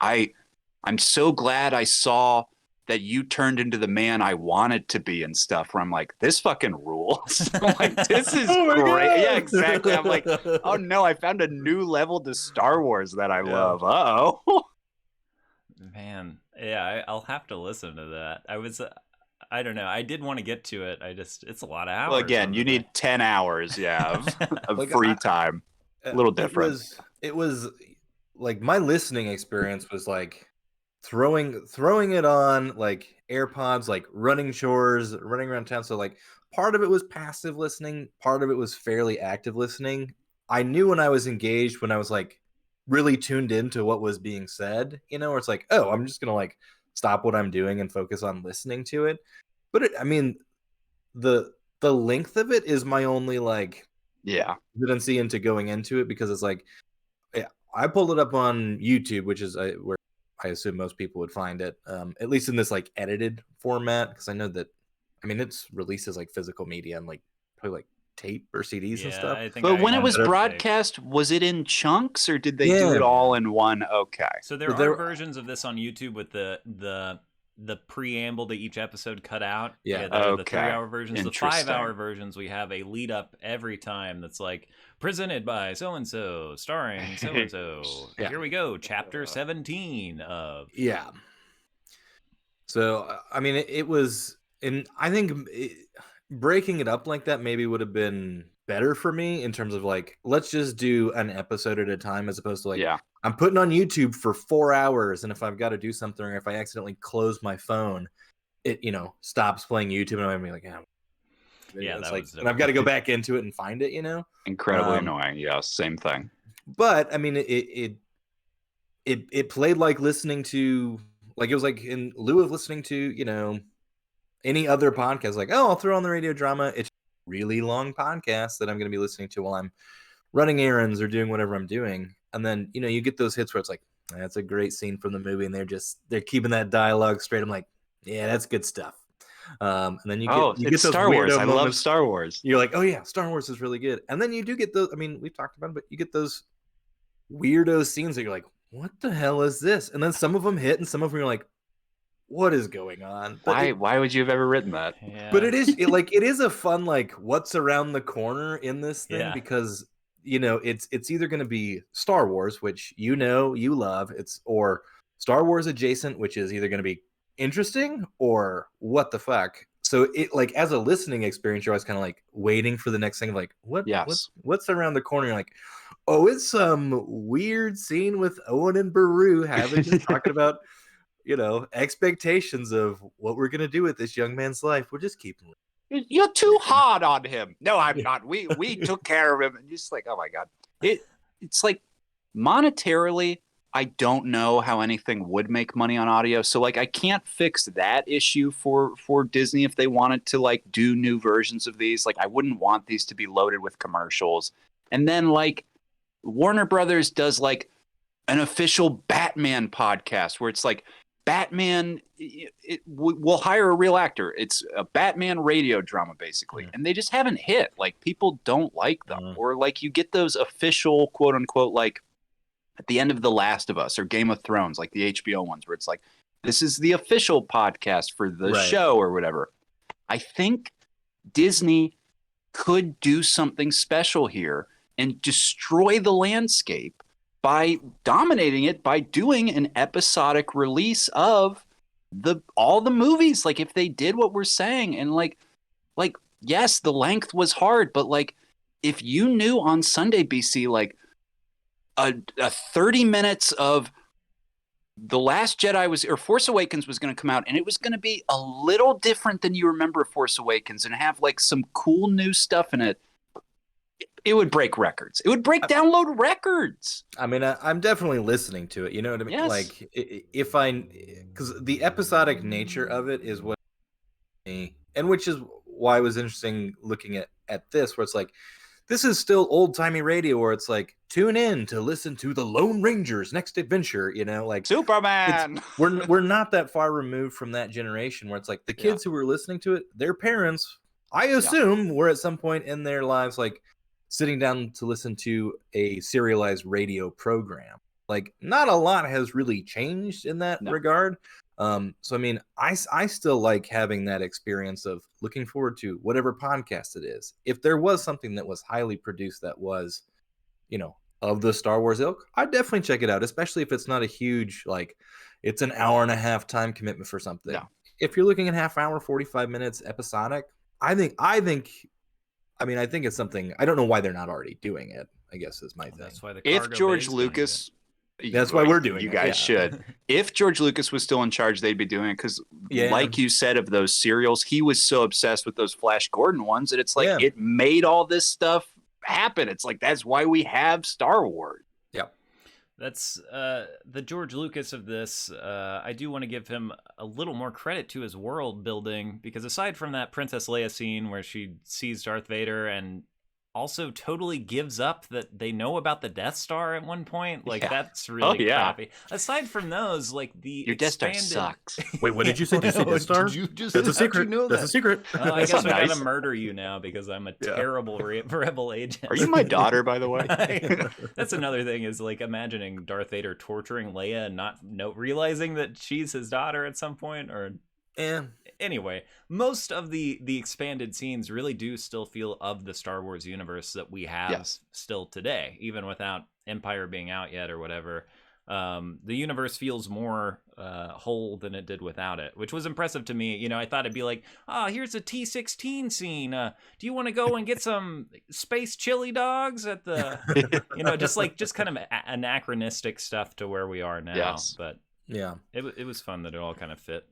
I'm so glad I saw that you turned into the man I wanted to be and stuff, where I'm like, this fucking rules. I'm like, this is great. Yeah, exactly. I'm like, oh no, I found a new level to Star Wars that I love. Uh-oh. Man, yeah, I'll have to listen to that. I don't know. I did want to get to it. It's a lot of hours. Well, again, you need 10 hours, of Like, free time. A little different. It was like my listening experience was like throwing it on like AirPods, like running chores, running around town. So like part of it was passive listening, part of it was fairly active listening. I knew when I was engaged, when I was like really tuned into what was being said, where it's like, oh, I'm just gonna like stop what I'm doing and focus on listening to it. But the length of it is my only like hesitancy into going into it, because it's like, I pulled it up on YouTube, which is where I assume most people would find it, at least in this like edited format, because I know that it's released as like physical media and like probably like tape or CDs and stuff. But when it was broadcast, was it in chunks or did they do it all in one? Okay. So there are versions of this on YouTube with the preamble to each episode cut out. Yeah. The 3-hour versions. The 5-hour versions, we have a lead up every time that's like presented by so and so, starring so and so. Here we go, chapter 17 of. Yeah. So it was, and I think breaking it up like that maybe would have been better for me in terms of like, let's just do an episode at a time, as opposed to like, I'm putting on YouTube for 4 hours, and if I've got to do something, or if I accidentally close my phone, it stops playing YouTube, and I'm like, it's like, and I've got to go back into it and find it, Incredibly annoying. Yeah, same thing. But it played like listening to, like, it was like in lieu of listening to any other podcast. Like, oh, I'll throw on the radio drama. It's a really long podcast that I'm going to be listening to while I'm running errands or doing whatever I'm doing. And then, you get those hits where it's like, that's a great scene from the movie, and they're keeping that dialogue straight. I'm like, yeah, that's good stuff. And then you get those Star Wars. I moments. love Star Wars. You're like, oh yeah, Star Wars is really good. And then you do get those, we've talked about it, but you get those weirdo scenes that you're like, what the hell is this? And then some of them hit, and some of them you're like, what is going on? But why would you have ever written that? Yeah. But it is a fun, like, what's around the corner in this thing, because it's either going to be Star Wars, which you love, or Star Wars adjacent, which is either going to be interesting or what the fuck. So it, like, as a listening experience, you're always kind of like waiting for the next thing, like what's around the corner. You're like, oh, it's some weird scene with Owen and Beru having just talking about expectations of what we're gonna do with this young man's life. We'll just keep him. You're too hard on him. No, I'm not. We took care of him. And just like, oh my god, it's like monetarily, I don't know how anything would make money on audio. So like, I can't fix that issue for Disney if they wanted to like do new versions of these. Like, I wouldn't want these to be loaded with commercials. And then like Warner Brothers does like an official Batman podcast where it's like Batman, we'll hire a real actor. It's a Batman radio drama, basically. And they just haven't hit. Like, people don't like them. Or, like, you get those official, quote unquote, like, at the end of The Last of Us or Game of Thrones, like the HBO ones, where it's like, this is the official podcast for the show or whatever. I think Disney could do something special here and destroy the landscape by dominating it, by doing an episodic release of all the movies. Like, if they did what we're saying, and like yes, the length was hard, but like, if you knew on Sunday, BC, like a 30 minutes of The Last Jedi Force Awakens was going to come out, and it was going to be a little different than you remember Force Awakens, and have like some cool new stuff in it, it would break records. It would break download records. I mean, I'm definitely listening to it. You know what I mean? Yes. Like, because the episodic nature of it is what, and which is why it was interesting looking at this, where it's like, this is still old-timey radio, where it's like, tune in to listen to the Lone Ranger's next adventure, you know, like Superman. We're not that far removed from that generation, where it's like the kids who were listening to it, their parents, I assume, were at some point in their lives like sitting down to listen to a serialized radio program. Like, not a lot has really changed in that regard. So I mean, I still like having that experience of looking forward to whatever podcast it is. If there was something that was highly produced that was, you know, of the Star Wars ilk, I'd definitely check it out, especially if it's not a huge, like, it's an hour and a half time commitment for something. Yeah. If you're looking at half hour, 45 minutes episodic, I think it's something. I don't know why they're not already doing it, I guess, is my thing. That's why If George Lucas, that's why we're doing it. You guys should. If George Lucas was still in charge, they'd be doing it, because like you said, of those serials, he was so obsessed with those Flash Gordon ones, and it's like, it made all this stuff happen. It's like, that's why we have Star Wars. Yep. That's the George Lucas of this. I do want to give him a little more credit to his world building, because aside from that Princess Leia scene where she sees Darth Vader and also totally gives up that they know about the Death Star at one point, like that's really crappy. Aside from those, like your Death Star sucks. Wait, what did you say? Did you say Death Star? That's a secret. That's a secret. I guess I gotta murder you now because I'm a terrible rebel agent. Are you my daughter, by the way? That's another thing, is like imagining Darth Vader torturing Leia and not realizing that she's his daughter at some point, or anyway, most of the expanded scenes really do still feel of the Star Wars universe that we have still today, even without Empire being out yet or whatever. The universe feels more whole than it did without it, which was impressive to me. You know, I thought it'd be like, here's a T-16 scene. Do you want to go and get some space chili dogs at the, you know, just kind of anachronistic stuff to where we are now. Yes. But yeah, it was fun that it all kind of fit.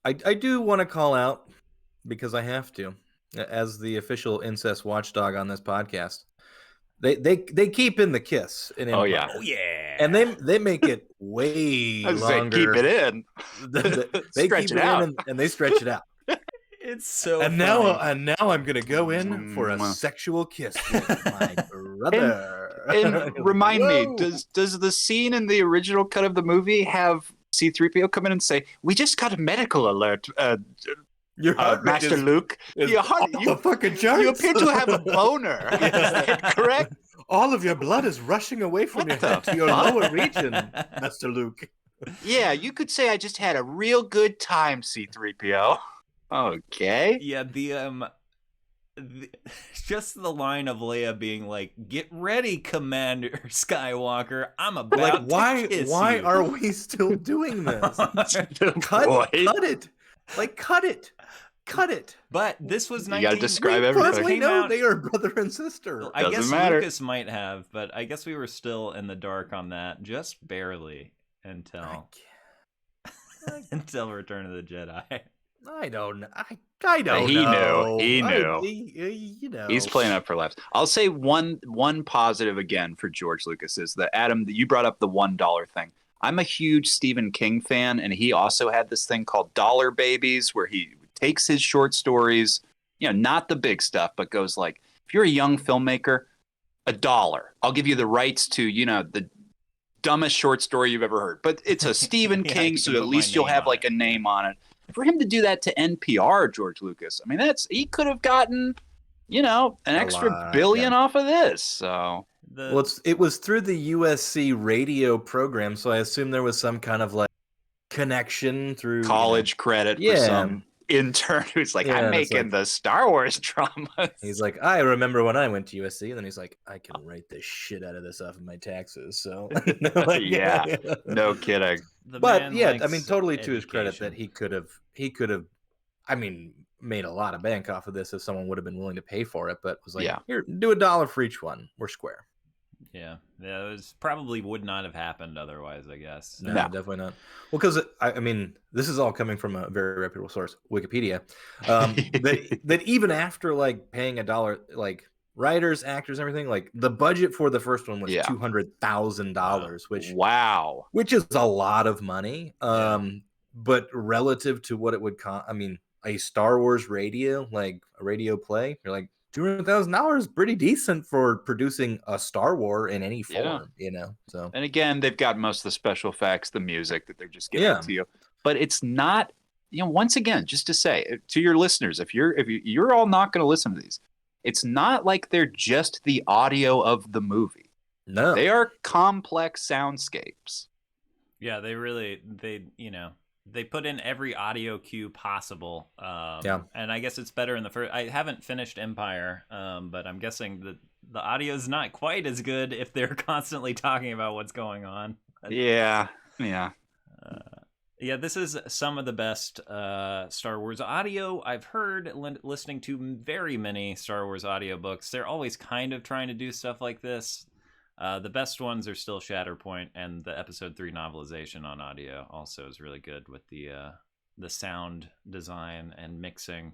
I do want to call out, because I have to, as the official incest watchdog on this podcast, they keep in the kiss in Empire. Oh yeah, and they make it way longer. Keep it in. They stretch it out, and they stretch it out. It's so. And now I'm gonna go in for a sexual kiss with my brother. And remind me, does the scene in the original cut of the movie have C-3PO come in and say, "We just got a medical alert, Master Luke. Your heart, the fucking charts. You appear to have a boner." Is that correct? All of your blood is rushing away from your head to your lower region, Master Luke. Yeah, you could say I just had a real good time, C-3PO. Okay. Yeah, just the line of Leia being like, "Get ready, Commander Skywalker. I'm about to kiss why you." are we still doing this? Cut it. Like, cut it. But this was 19... You gotta describe everything. We know they are brother and sister. I guess matter. Lucas might have, but I guess we were still in the dark on that, just barely, until Return of the Jedi. I don't know. I don't know. He knew. You know. He's playing up for laughs. I'll say one positive again for George Lucas is that, Adam, you brought up the $1 thing. I'm a huge Stephen King fan, and he also had this thing called Dollar Babies, where he takes his short stories, you know, not the big stuff, but goes like, if you're a young filmmaker, $1. I'll give you the rights to, you know, the dumbest short story you've ever heard, but it's a Stephen Yeah, King, you so can at put my least you'll name have on like it. a name on it. For him to do that to NPR, George Lucas, I mean, he could have gotten, an extra billion off of this. So, well, it was through the USC radio program, so I assume there was some kind of like connection through college credit for some intern who's like, I'm making the Star Wars drama. He's like, I remember when I went to USC, and then he's like, I can write the shit out of this off of my taxes. So yeah, no kidding. But yeah, I mean, totally to his credit that he could have, I mean, made a lot of bank off of this if someone would have been willing to pay for it. But was like, here, do $1 for each one. We're square. Yeah, it was probably would not have happened otherwise, I guess. No, definitely not. Well, because I mean, this is all coming from a very reputable source, Wikipedia. That even after like paying $1, like writers, actors, everything, like the budget for the first one was $200,000, which is a lot of money. But relative to what it would cost, I mean, a Star Wars radio, like a radio play, you're like, $200,000 is pretty decent for producing a Star Wars in any form, So, and again, they've got most of the special effects, the music that they're just getting to you, but it's not. Once again, just to say to your listeners, if you're all not going to listen to these, it's not like they're just the audio of the movie. No, they are complex soundscapes. Yeah, they put in every audio cue possible. And I guess it's better in the first. I haven't finished Empire, but I'm guessing that the audio is not quite as good if they're constantly talking about what's going on. Yeah. This is some of the best Star Wars audio I've heard listening to very many Star Wars audiobooks. They're always kind of trying to do stuff like this. The best ones are still Shatterpoint, and the Episode 3 novelization on audio also is really good with the sound design and mixing.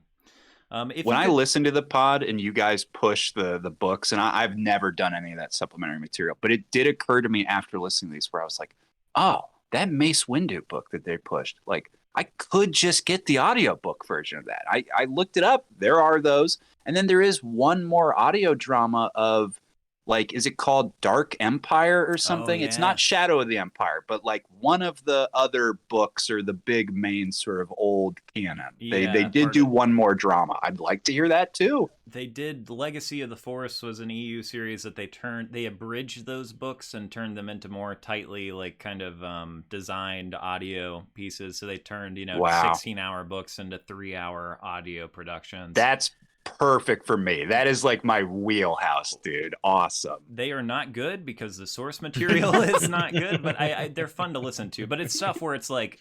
When I listen to the pod and you guys push the books, and I've never done any of that supplementary material, but it did occur to me after listening to these where I was like, oh, that Mace Windu book that they pushed, like I could just get the audiobook version of that. I looked it up. There are those. And then there is one more audio drama of, like, is it called Dark Empire or something? It's not Shadow of the Empire, but like one of the other books or the big main sort of old canon. They did do one more drama. I'd like to hear that too. They did. Legacy of the Force was an EU series that they abridged those books and turned them into more tightly like kind of designed audio pieces. So they turned 16-hour books into 3-hour audio productions. That's perfect for me. That is like my wheelhouse, dude. Awesome. They are not good because the source material is not good, but they're fun to listen to. But it's stuff where it's like,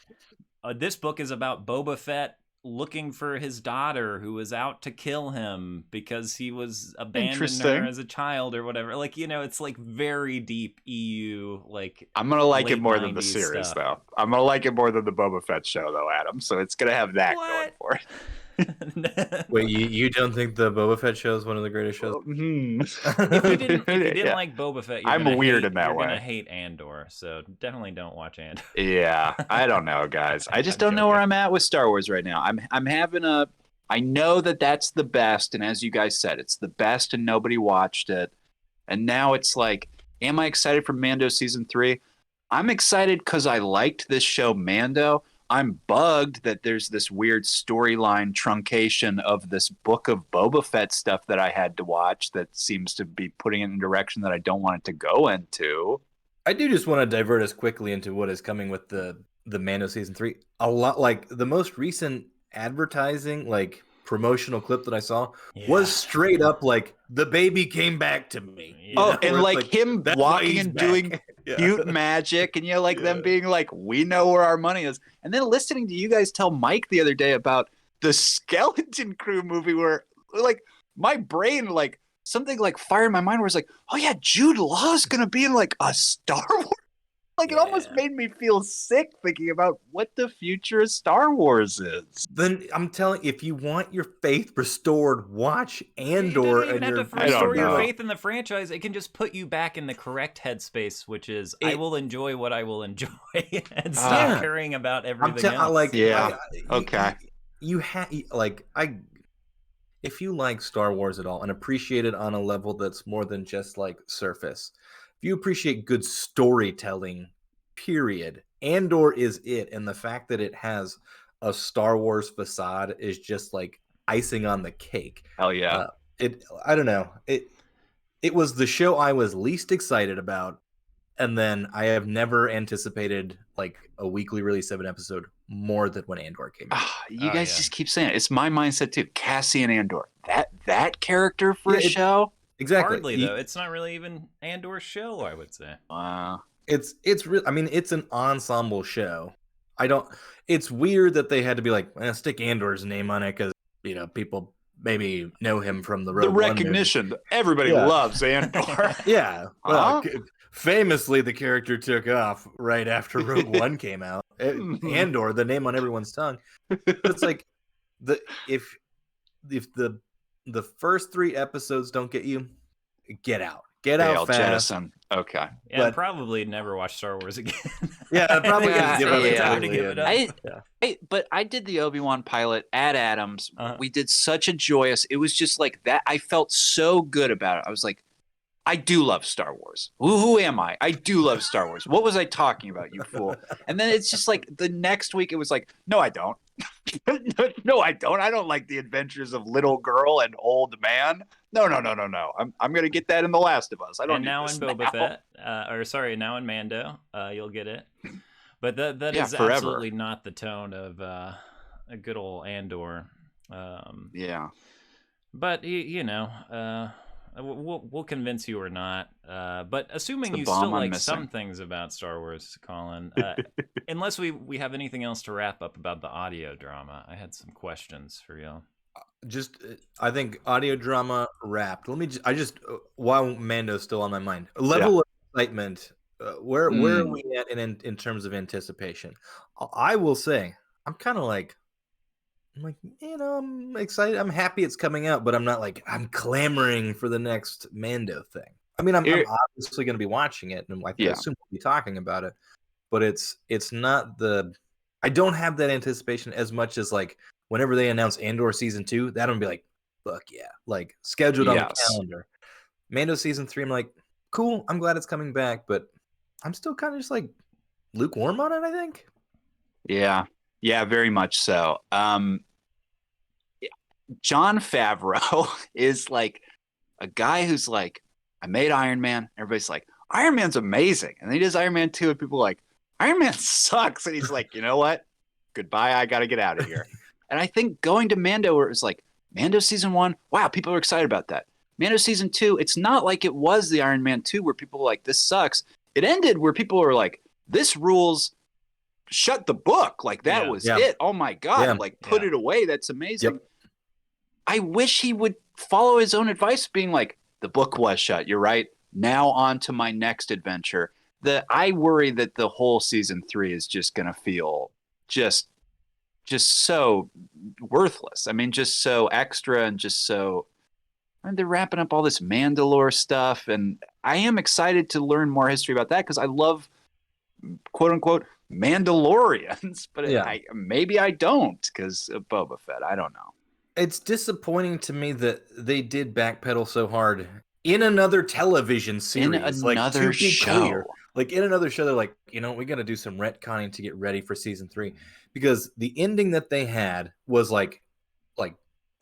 this book is about Boba Fett looking for his daughter who was out to kill him because he was abandoned her as a child or whatever. Like, it's like very deep EU, like I'm gonna like it more than the series stuff. Though. I'm gonna like it more than the Boba Fett show though, Adam. So it's gonna have that going for it. Wait, you don't think the Boba Fett show is one of the greatest shows? If you didn't like Boba Fett, I'm weird in that way. You're gonna hate Andor, so definitely don't watch Andor. Yeah, I don't know, guys. I just don't know where I'm at with Star Wars right now. I'm having I know that that's the best, and as you guys said, it's the best, and nobody watched it. And now it's like, am I excited for Mando season 3? I'm excited because I liked this show, Mando. I'm bugged that there's this weird storyline truncation of this book of Boba Fett stuff that I had to watch that seems to be putting it in a direction that I don't want it to go into. I do just want to divert us quickly into what is coming with the Mando season 3. A lot, like the most recent advertising, like promotional clip that I saw was straight up like, the baby came back to me. And like him walking and doing cute magic, and them being like, we know where our money is. And then listening to you guys tell Mike the other day about the Skeleton Crew movie where like my brain, like something like fired in my mind where it's like, oh yeah, Jude Law's gonna be in like a Star Wars. Like, it almost made me feel sick thinking about what the future of Star Wars is. Then I'm telling you, if you want your faith restored, watch Andor. You don't even have to restore your faith in the franchise. It can just put you back in the correct headspace, which is, I will enjoy what I will enjoy and stop caring about everything else. If you like Star Wars at all and appreciate it on a level that's more than just like surface, if you appreciate good storytelling, period, Andor is it. And the fact that it has a Star Wars facade is just like icing on the cake. Hell yeah. I don't know. It was the show I was least excited about, and then I have never anticipated like a weekly release of an episode more than when Andor came out. You guys just keep saying it. It's my mindset too. Cassian Andor. That character for a show? Exactly. Hardly though. It's not really even Andor's show, I would say. Wow. It's real. I mean, it's an ensemble show. It's weird that they had to be like, stick Andor's name on it because people maybe know him from the Rogue One recognition. Everybody loves Andor. Yeah. Well, famously, the character took off right after Rogue One came out. Andor, the name on everyone's tongue. But it's like if the first 3 episodes don't get you, get out. Get out fast. Jettison. Okay. Yeah, but probably never watch Star Wars again. Yeah, probably give it up. But I did the Obi-Wan pilot at Adams. We did such a joyous. It was just like that. I felt so good about it. I was like, I do love Star Wars. Who am I? I do love Star Wars. What was I talking about, you fool? And then it's just like the next week it was like, no, I don't. No, I don't. I don't like the adventures of little girl and old man. No. I'm gonna get that in The Last of Us. I don't. And now in Boba Fett, now in Mando, you'll get it. But that is forever. Absolutely not the tone of a good old Andor. But we'll convince you or not. But assuming you still like some things about Star Wars, Colin, unless we have anything else to wrap up about the audio drama, I had some questions for you. I think audio drama wrapped. While Mando's still on my mind, level of excitement. Where are we at in terms of anticipation? I will say I'm kind of like. I'm excited. I'm happy it's coming out, but I'm not like I'm clamoring for the next Mando thing. I mean, I'm obviously going to be watching it, and I assume we'll be talking about it. But it's not I don't have that anticipation as much as like whenever they announce Andor season 2, that'll be like, fuck yeah, like scheduled on the calendar. Mando season 3, I'm like, cool. I'm glad it's coming back, but I'm still kind of just like lukewarm on it, I think. Yeah, very much so. Jon Favreau is like a guy who's like, I made Iron Man. Everybody's like, Iron Man's amazing. And then he does Iron Man 2 and people are like, Iron Man sucks. And he's like, you know what? Goodbye. I got to get out of here. And I think going to Mando, where it was like, Mando season 1, wow, people are excited about that. Mando season 2, it's not like it was the Iron Man 2 where people were like, this sucks. It ended where people were like, this rules. Shut the book. Like that was it. Oh my God. Put it away. That's amazing. Yep. I wish he would follow his own advice, being like, the book was shut. You're right. Now on to my next adventure. I worry that the whole season 3 is just going to feel just so worthless. I mean, just so extra and just so, and they're wrapping up all this Mandalore stuff. And I am excited to learn more history about that because I love, quote unquote, Mandalorians, but maybe I don't because of Boba Fett. I don't know. It's disappointing to me that they did backpedal so hard in another television series, in another show. Like in another show, they're like, we got to do some retconning to get ready for season 3 because the ending that they had was like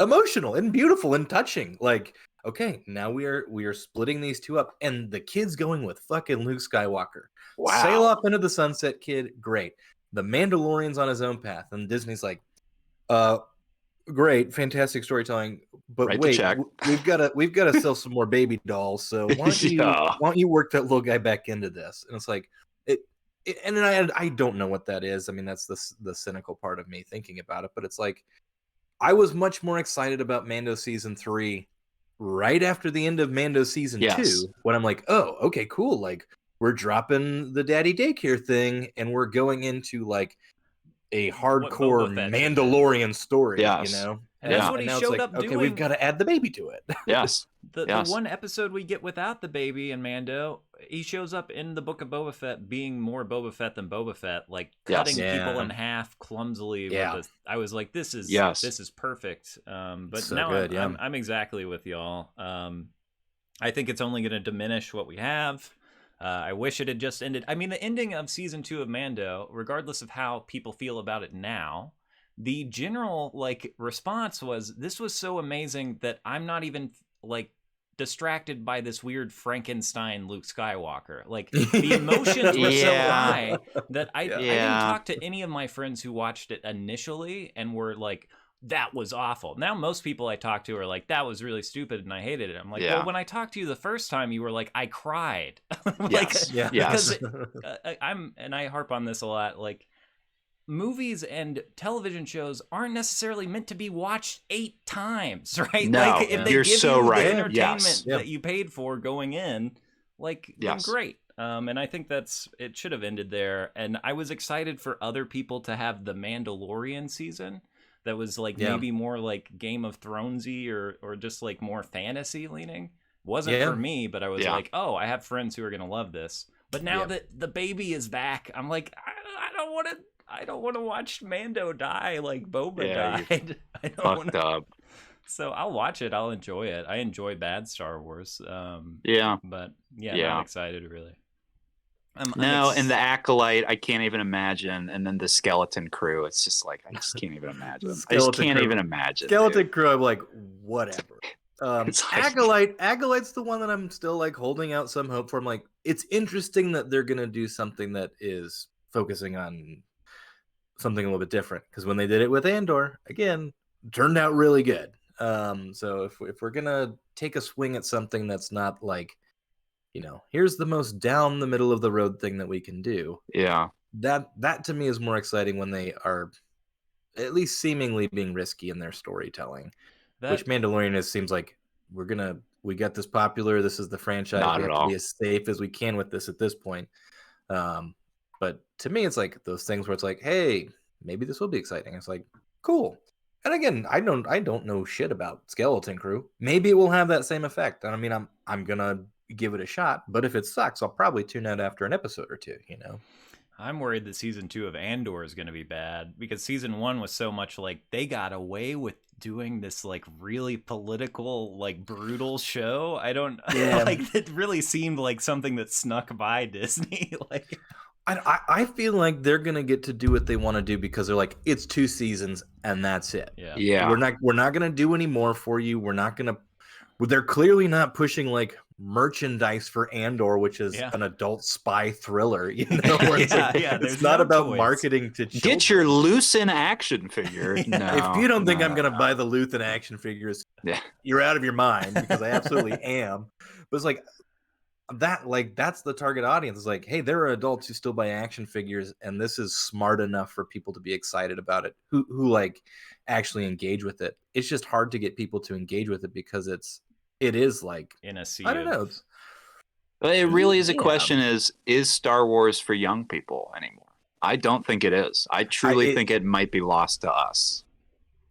emotional and beautiful and touching. Like, okay, now we are splitting these two up, and the kid's going with fucking Luke Skywalker. Wow. Sail off into the sunset, kid. Great. The Mandalorian's on his own path, and Disney's like, great, fantastic storytelling, but wait, we've got to sell some more baby dolls. So why don't you work that little guy back into this? And it's like, and I don't know what that is. I mean, that's the cynical part of me thinking about it, but it's like, I was much more excited about Mando season 3 right after the end of Mando season 2, when I'm like, oh, okay, cool. Like, we're dropping the daddy daycare thing and we're going into like a hardcore Mandalorian story, And that's what he showed up doing. Okay, we've got to add the baby to it. Yes. The one episode we get without the baby in Mando, he shows up in the Book of Boba Fett being more Boba Fett than Boba Fett, like cutting people in half clumsily. I was like, this is perfect. But so now good, I'm exactly with y'all. I think it's only going to diminish what we have. I wish it had just ended. I mean, the ending of season 2 of Mando, regardless of how people feel about it now, the general like response was, this was so amazing that I'm not even like distracted by this weird Frankenstein Luke Skywalker. Like the emotions were so high that I didn't talk to any of my friends who watched it initially and were like, that was awful. Now most people I talk to are like, that was really stupid and I hated it. I'm like, well, when I talked to you the first time, you were like, I cried. Like, because I harp on this a lot, like, movies and television shows aren't necessarily meant to be watched 8 times, right? No, like if they you're give so you right. the entertainment that you paid for going in, like, then great. And I think it should have ended there. And I was excited for other people to have the Mandalorian season that was like maybe more like Game of Thronesy or just like more fantasy leaning. Wasn't for me, but I was like, oh, I have friends who are gonna love this. But now that the baby is back, I'm like, I don't want to watch Mando die like Boba died. I don't fucked up. So I'll watch it. I'll enjoy it. I enjoy bad Star Wars. But not excited really. And the Acolyte, I can't even imagine. And then the Skeleton Crew, it's just like, I just can't even imagine. Even imagine. Skeleton Crew, I'm like, whatever. Acolyte's the one that I'm still like holding out some hope for. I'm like, it's interesting that they're gonna do something that is focusing on something a little bit different, because when they did it with Andor, again, turned out really good. So if we're gonna take a swing at something that's not like, here's the most down the middle of the road thing that we can do. Yeah. That to me is more exciting when they are at least seemingly being risky in their storytelling. Which Mandalorian seems like we got this popular. This is the franchise. We have to be as safe as we can with this at this point. But to me, it's like those things where it's like, hey, maybe this will be exciting. It's like, cool. And again, I don't know shit about Skeleton Crew. Maybe it will have that same effect. And I mean, I'm gonna give it a shot. But if it sucks, I'll probably tune out after an episode or two. I'm worried that season 2 of Andor is going to be bad, because season 1 was so much like they got away with doing this like really political, like brutal show. I don't like, it really seemed like something that snuck by Disney. Like, I feel like they're gonna get to do what they want to do because they're like, it's 2 seasons and that's it. Yeah. We're not gonna do any more for you. They're clearly not pushing like merchandise for Andor, which is an adult spy thriller. It's not about marketing to children. Get your Lucen action figure. No, if you don't think I'm gonna buy the Lucen action figures, you're out of your mind, because I absolutely am. But it's like that's the target audience. It's like, hey, there are adults who still buy action figures, and this is smart enough for people to be excited about it, who like actually engage with it. It's just hard to get people to engage with it because it is like, in a sea, I don't know. But it really is a question: is Star Wars for young people anymore? I don't think it is. I truly think it might be lost to us.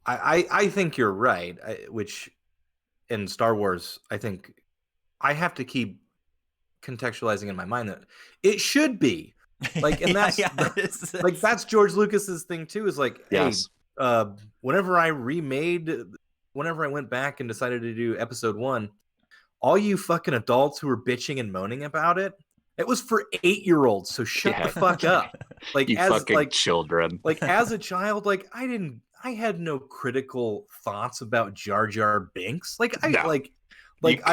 I think you're right. Which in Star Wars, I think I have to keep contextualizing in my mind that it should be like, and that's like that's George Lucas's thing too. Is like, hey, whenever I went back and decided to do episode 1, all you fucking adults who were bitching and moaning about it was for 8-year-olds. So shut the fuck up. Like, you as fucking like children. Like as a child, like I had no critical thoughts about Jar Jar Binks. I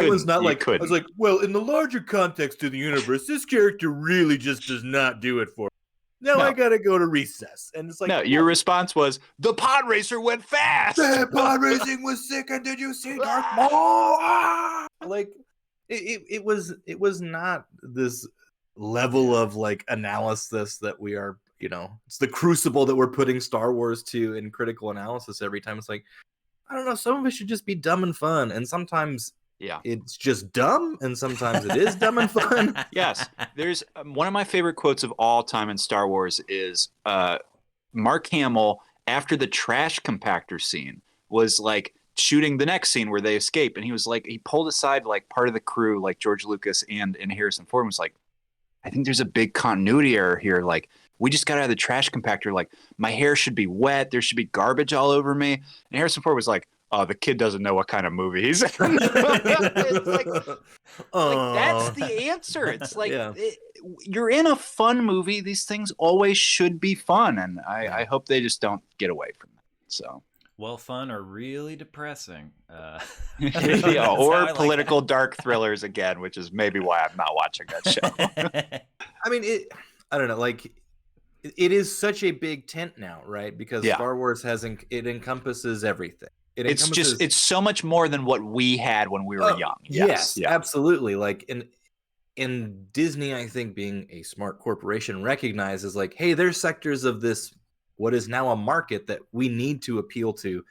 was not like, I was like, well, in the larger context of the universe, this character really just does not do it for me. Now I gotta go to recess. And it's like, no, your response was, the pod racer went fast. The pod racing was sick, and did you see Darth Maul? Like it was not this level of like analysis that we are, it's the crucible that we're putting Star Wars to in critical analysis every time. It's like, I don't know, some of it should just be dumb and fun, and sometimes it's just dumb, and sometimes it is dumb and fun. Yes. There's one of my favorite quotes of all time in Star Wars is Mark Hamill, after the trash compactor scene, was like shooting the next scene where they escape, and he was like, he pulled aside like part of the crew, like George Lucas and Harrison Ford, was like, I think there's a big continuity error here. Like, we just got out of the trash compactor. Like, my hair should be wet. There should be garbage all over me. And Harrison Ford was like, oh, the kid doesn't know what kind of movie he's in. It's like that's the answer. It's like you're in a fun movie. These things always should be fun, and I hope they just don't get away from that. So. Well, fun or really depressing. Or political dark thrillers again, which is maybe why I'm not watching that show. I mean, I don't know. Like, it is such a big tent now, right? Because Star Wars it encompasses everything. It's so much more than what we had when we were young. Yes, absolutely. Like, in Disney, I think, being a smart corporation, recognizes like, hey, there's sectors of this, what is now a market, that we need to appeal to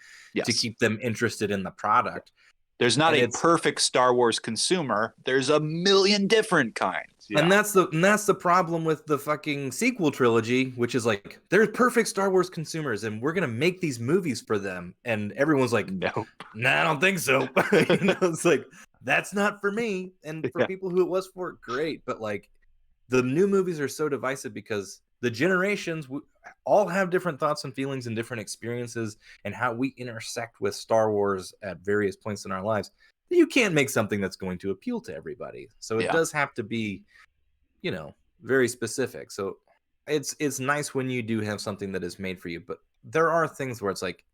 keep them interested in the product. There's not a perfect Star Wars consumer. There's a million different kinds. Yeah. And that's the problem with the fucking sequel trilogy, which is like, there's perfect Star Wars consumers and we're going to make these movies for them. And everyone's like, nope. Nah, I don't think so. It's like, that's not for me. And for people who it was for, great. But like, the new movies are so divisive because the generations all have different thoughts and feelings and different experiences, and how we intersect with Star Wars at various points in our lives. You can't make something that's going to appeal to everybody. So it does have to be, very specific. So it's nice when you do have something that is made for you, but there are things where it's like,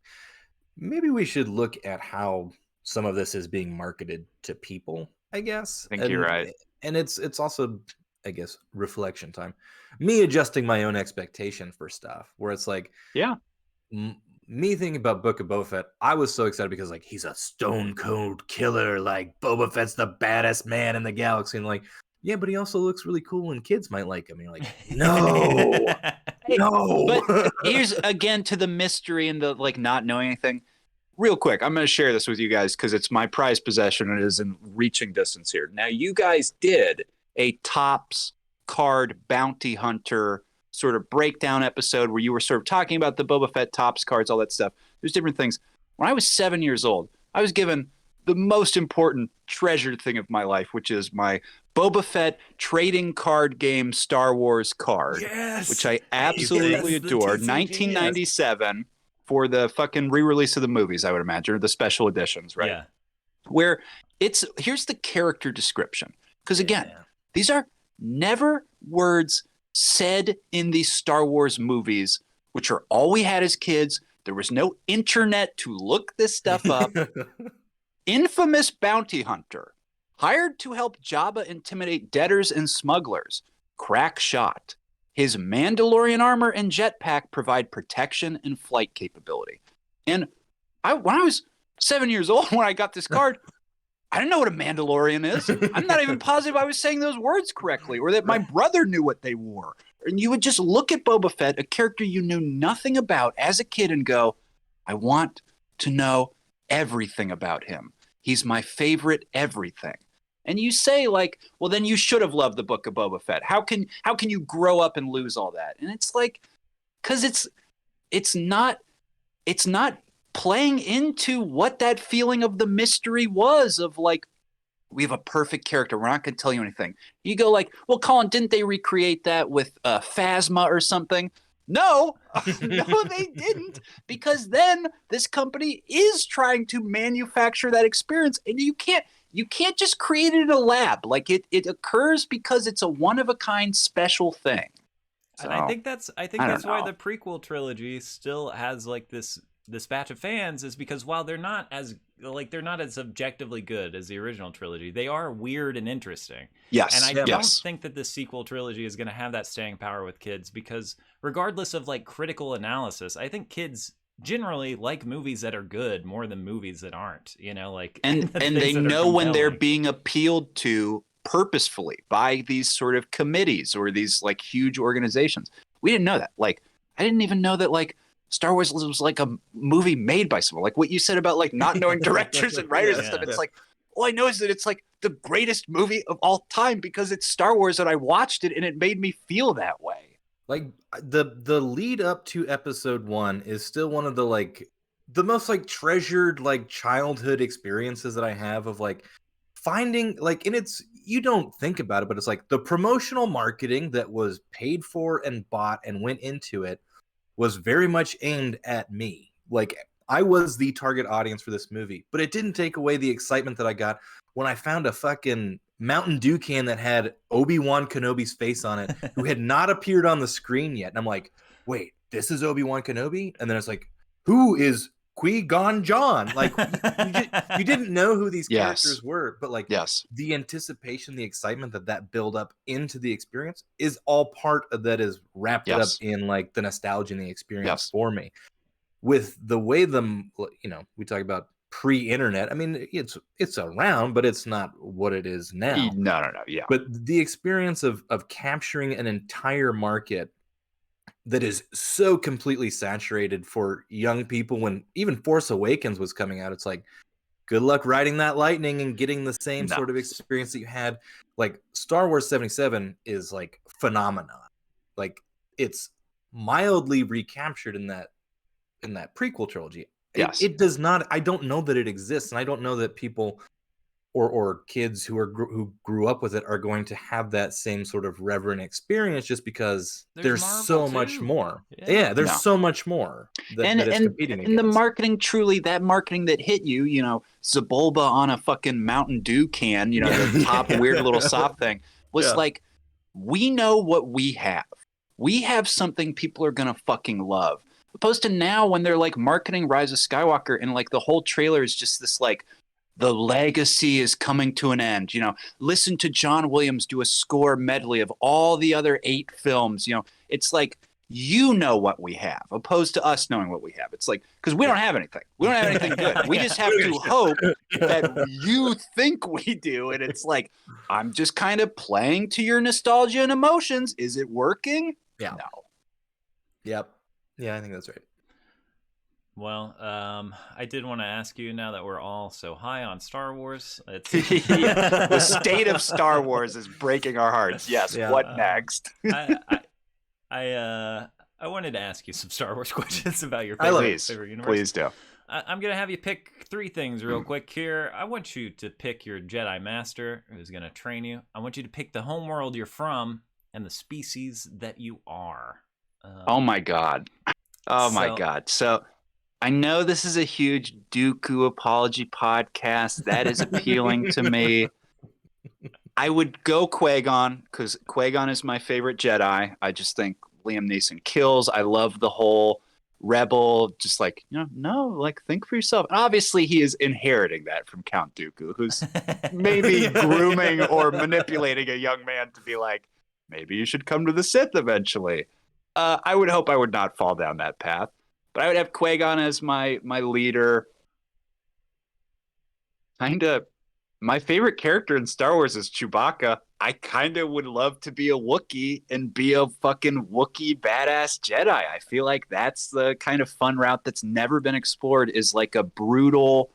maybe we should look at how some of this is being marketed to people, I guess. I think you're right. And it's also, I guess, reflection time. Me adjusting my own expectation for stuff, where it's like, me thinking about Book of Boba Fett, I was so excited because like, he's a stone cold killer, like Boba Fett's the baddest man in the galaxy, and like, yeah, but he also looks really cool and kids might like him. And you're like, no, no. But here's again to the mystery and the like not knowing anything. Real quick, I'm going to share this with you guys because it's my prized possession and it is in reaching distance here. Now, you guys did a Topps card bounty hunter sort of breakdown episode where you were sort of talking about the Boba Fett Topps cards, all that stuff. There's different things. When I was 7 years old, I was given the most important treasured thing of my life, which is my Boba Fett trading card game Star Wars card, which I absolutely adored. 1997 for the fucking re-release of the movies, I would imagine, or the special editions, right? Yeah. Where here's the character description. Because again, these are never words said in these Star Wars movies, which are all we had as kids. There was no internet to look this stuff up. Infamous bounty hunter, hired to help Jabba intimidate debtors and smugglers. Crack shot. His Mandalorian armor and jetpack provide protection and flight capability. And when I was 7 years old, when I got this card, I didn't know what a Mandalorian is. I'm not even positive I was saying those words correctly or that my brother knew what they were. And you would just look at Boba Fett, a character you knew nothing about as a kid, and go, I want to know everything about him. He's my favorite everything. And you say like, well, then you should have loved the Book of Boba Fett. How can you grow up and lose all that? And it's like, because it's not playing into what that feeling of the mystery was of like, we have a perfect character. We're not going to tell you anything. You go like, well, Colin, didn't they recreate that with Phasma or something? No, no, they didn't. Because then this company is trying to manufacture that experience, and you can't just create it in a lab. Like it occurs because it's a one-of-a-kind special thing. So, and I think that's why the prequel trilogy still has like this batch of fans, is because while they're not as objectively good as the original trilogy, they are weird and interesting. Yes. And I don't think that the sequel trilogy is going to have that staying power with kids, because regardless of like critical analysis, I think kids generally like movies that are good more than movies that aren't, like, and they know when they're being appealed to purposefully by these sort of committees or these like huge organizations. We didn't know that. Like, I didn't even know that like Star Wars was like a movie made by someone. Like what you said about like not knowing directors and writers and stuff. It's like, all I know is that it's like the greatest movie of all time because it's Star Wars and I watched it and it made me feel that way. Like the lead up to episode 1 is still one of the most like treasured like childhood experiences that I have of like finding like, and it's, you don't think about it, but it's like the promotional marketing that was paid for and bought and went into it was very much aimed at me. Like I was the target audience for this movie, but it didn't take away the excitement that I got when I found a fucking Mountain Dew can that had Obi-Wan Kenobi's face on it, who had not appeared on the screen yet. And I'm like, wait, this is Obi-Wan Kenobi? And then it's like, who is Qui-Gon Jinn? Like, you didn't know who these characters were, but like, the anticipation, the excitement that build up into the experience is all part of that is wrapped up in like the nostalgia and the experience for me. With the way we talk about pre-internet, I mean, it's around, but it's not what it is now. No, yeah. But the experience of capturing an entire market that is so completely saturated for young people, when even Force Awakens was coming out, it's like, good luck riding that lightning and getting the same sort of experience that you had. Like Star Wars 77 is like phenomenon. Like it's mildly recaptured in that prequel trilogy. It does not. I don't know that it exists, and I don't know that people or kids who grew up with it are going to have that same sort of reverent experience, just because there's so much more. Yeah, there's so much more that it's competing against. And the marketing, truly, that marketing that hit you, Zabulba on a fucking Mountain Dew can, the top weird little soft thing, was like, we know what we have. We have something people are gonna fucking love. Opposed to now, when they're like marketing Rise of Skywalker and like the whole trailer is just this like, the legacy is coming to an end. Listen to John Williams do a score medley of all the other 8 films. It's like, what we have, opposed to us knowing what we have. It's like, because we don't have anything. We don't have anything good. We just have to hope that you think we do. And it's like, I'm just kind of playing to your nostalgia and emotions. Is it working? Yeah. No. Yep. Yeah, I think that's right. Well, I did want to ask you, now that we're all so high on Star Wars, the state of Star Wars is breaking our hearts. Yes. Yeah. What next? I wanted to ask you some Star Wars questions about your favorite universe. Please do. I'm going to have you pick 3 things real quick here. I want you to pick your Jedi Master, who's going to train you. I want you to pick the homeworld you're from and the species that you are. Oh, my God. My God. So I know this is a huge Dooku apology podcast. That is appealing to me. I would go Qui-Gon, because Qui-Gon is my favorite Jedi. I just think Liam Neeson kills. I love the whole rebel, just like, think for yourself. And obviously, he is inheriting that from Count Dooku, who's maybe grooming or manipulating a young man to be like, maybe you should come to the Sith eventually. I would hope I would not fall down that path. But I would have Qui-Gon as my leader. My favorite character in Star Wars is Chewbacca. I kind of would love to be a Wookiee and be a fucking Wookiee badass Jedi. I feel like that's the kind of fun route that's never been explored, is like a brutal,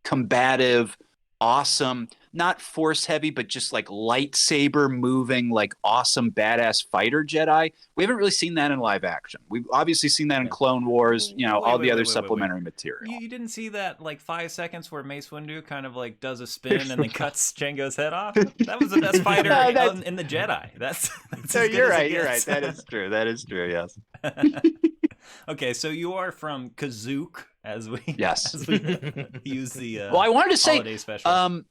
combative, awesome, not force heavy, but just like lightsaber moving, like awesome badass fighter Jedi. We haven't really seen that in live action. We've obviously seen that in Clone Wars, all the other supplementary material. You didn't see that like 5 seconds where Mace Windu kind of like does a spin and then cuts Jango's head off? That was the best fighter in the Jedi. That's no, you're right. You're right. That is true. Yes. Okay, so you are from Kazook, as we use the well, I wanted to holiday say special.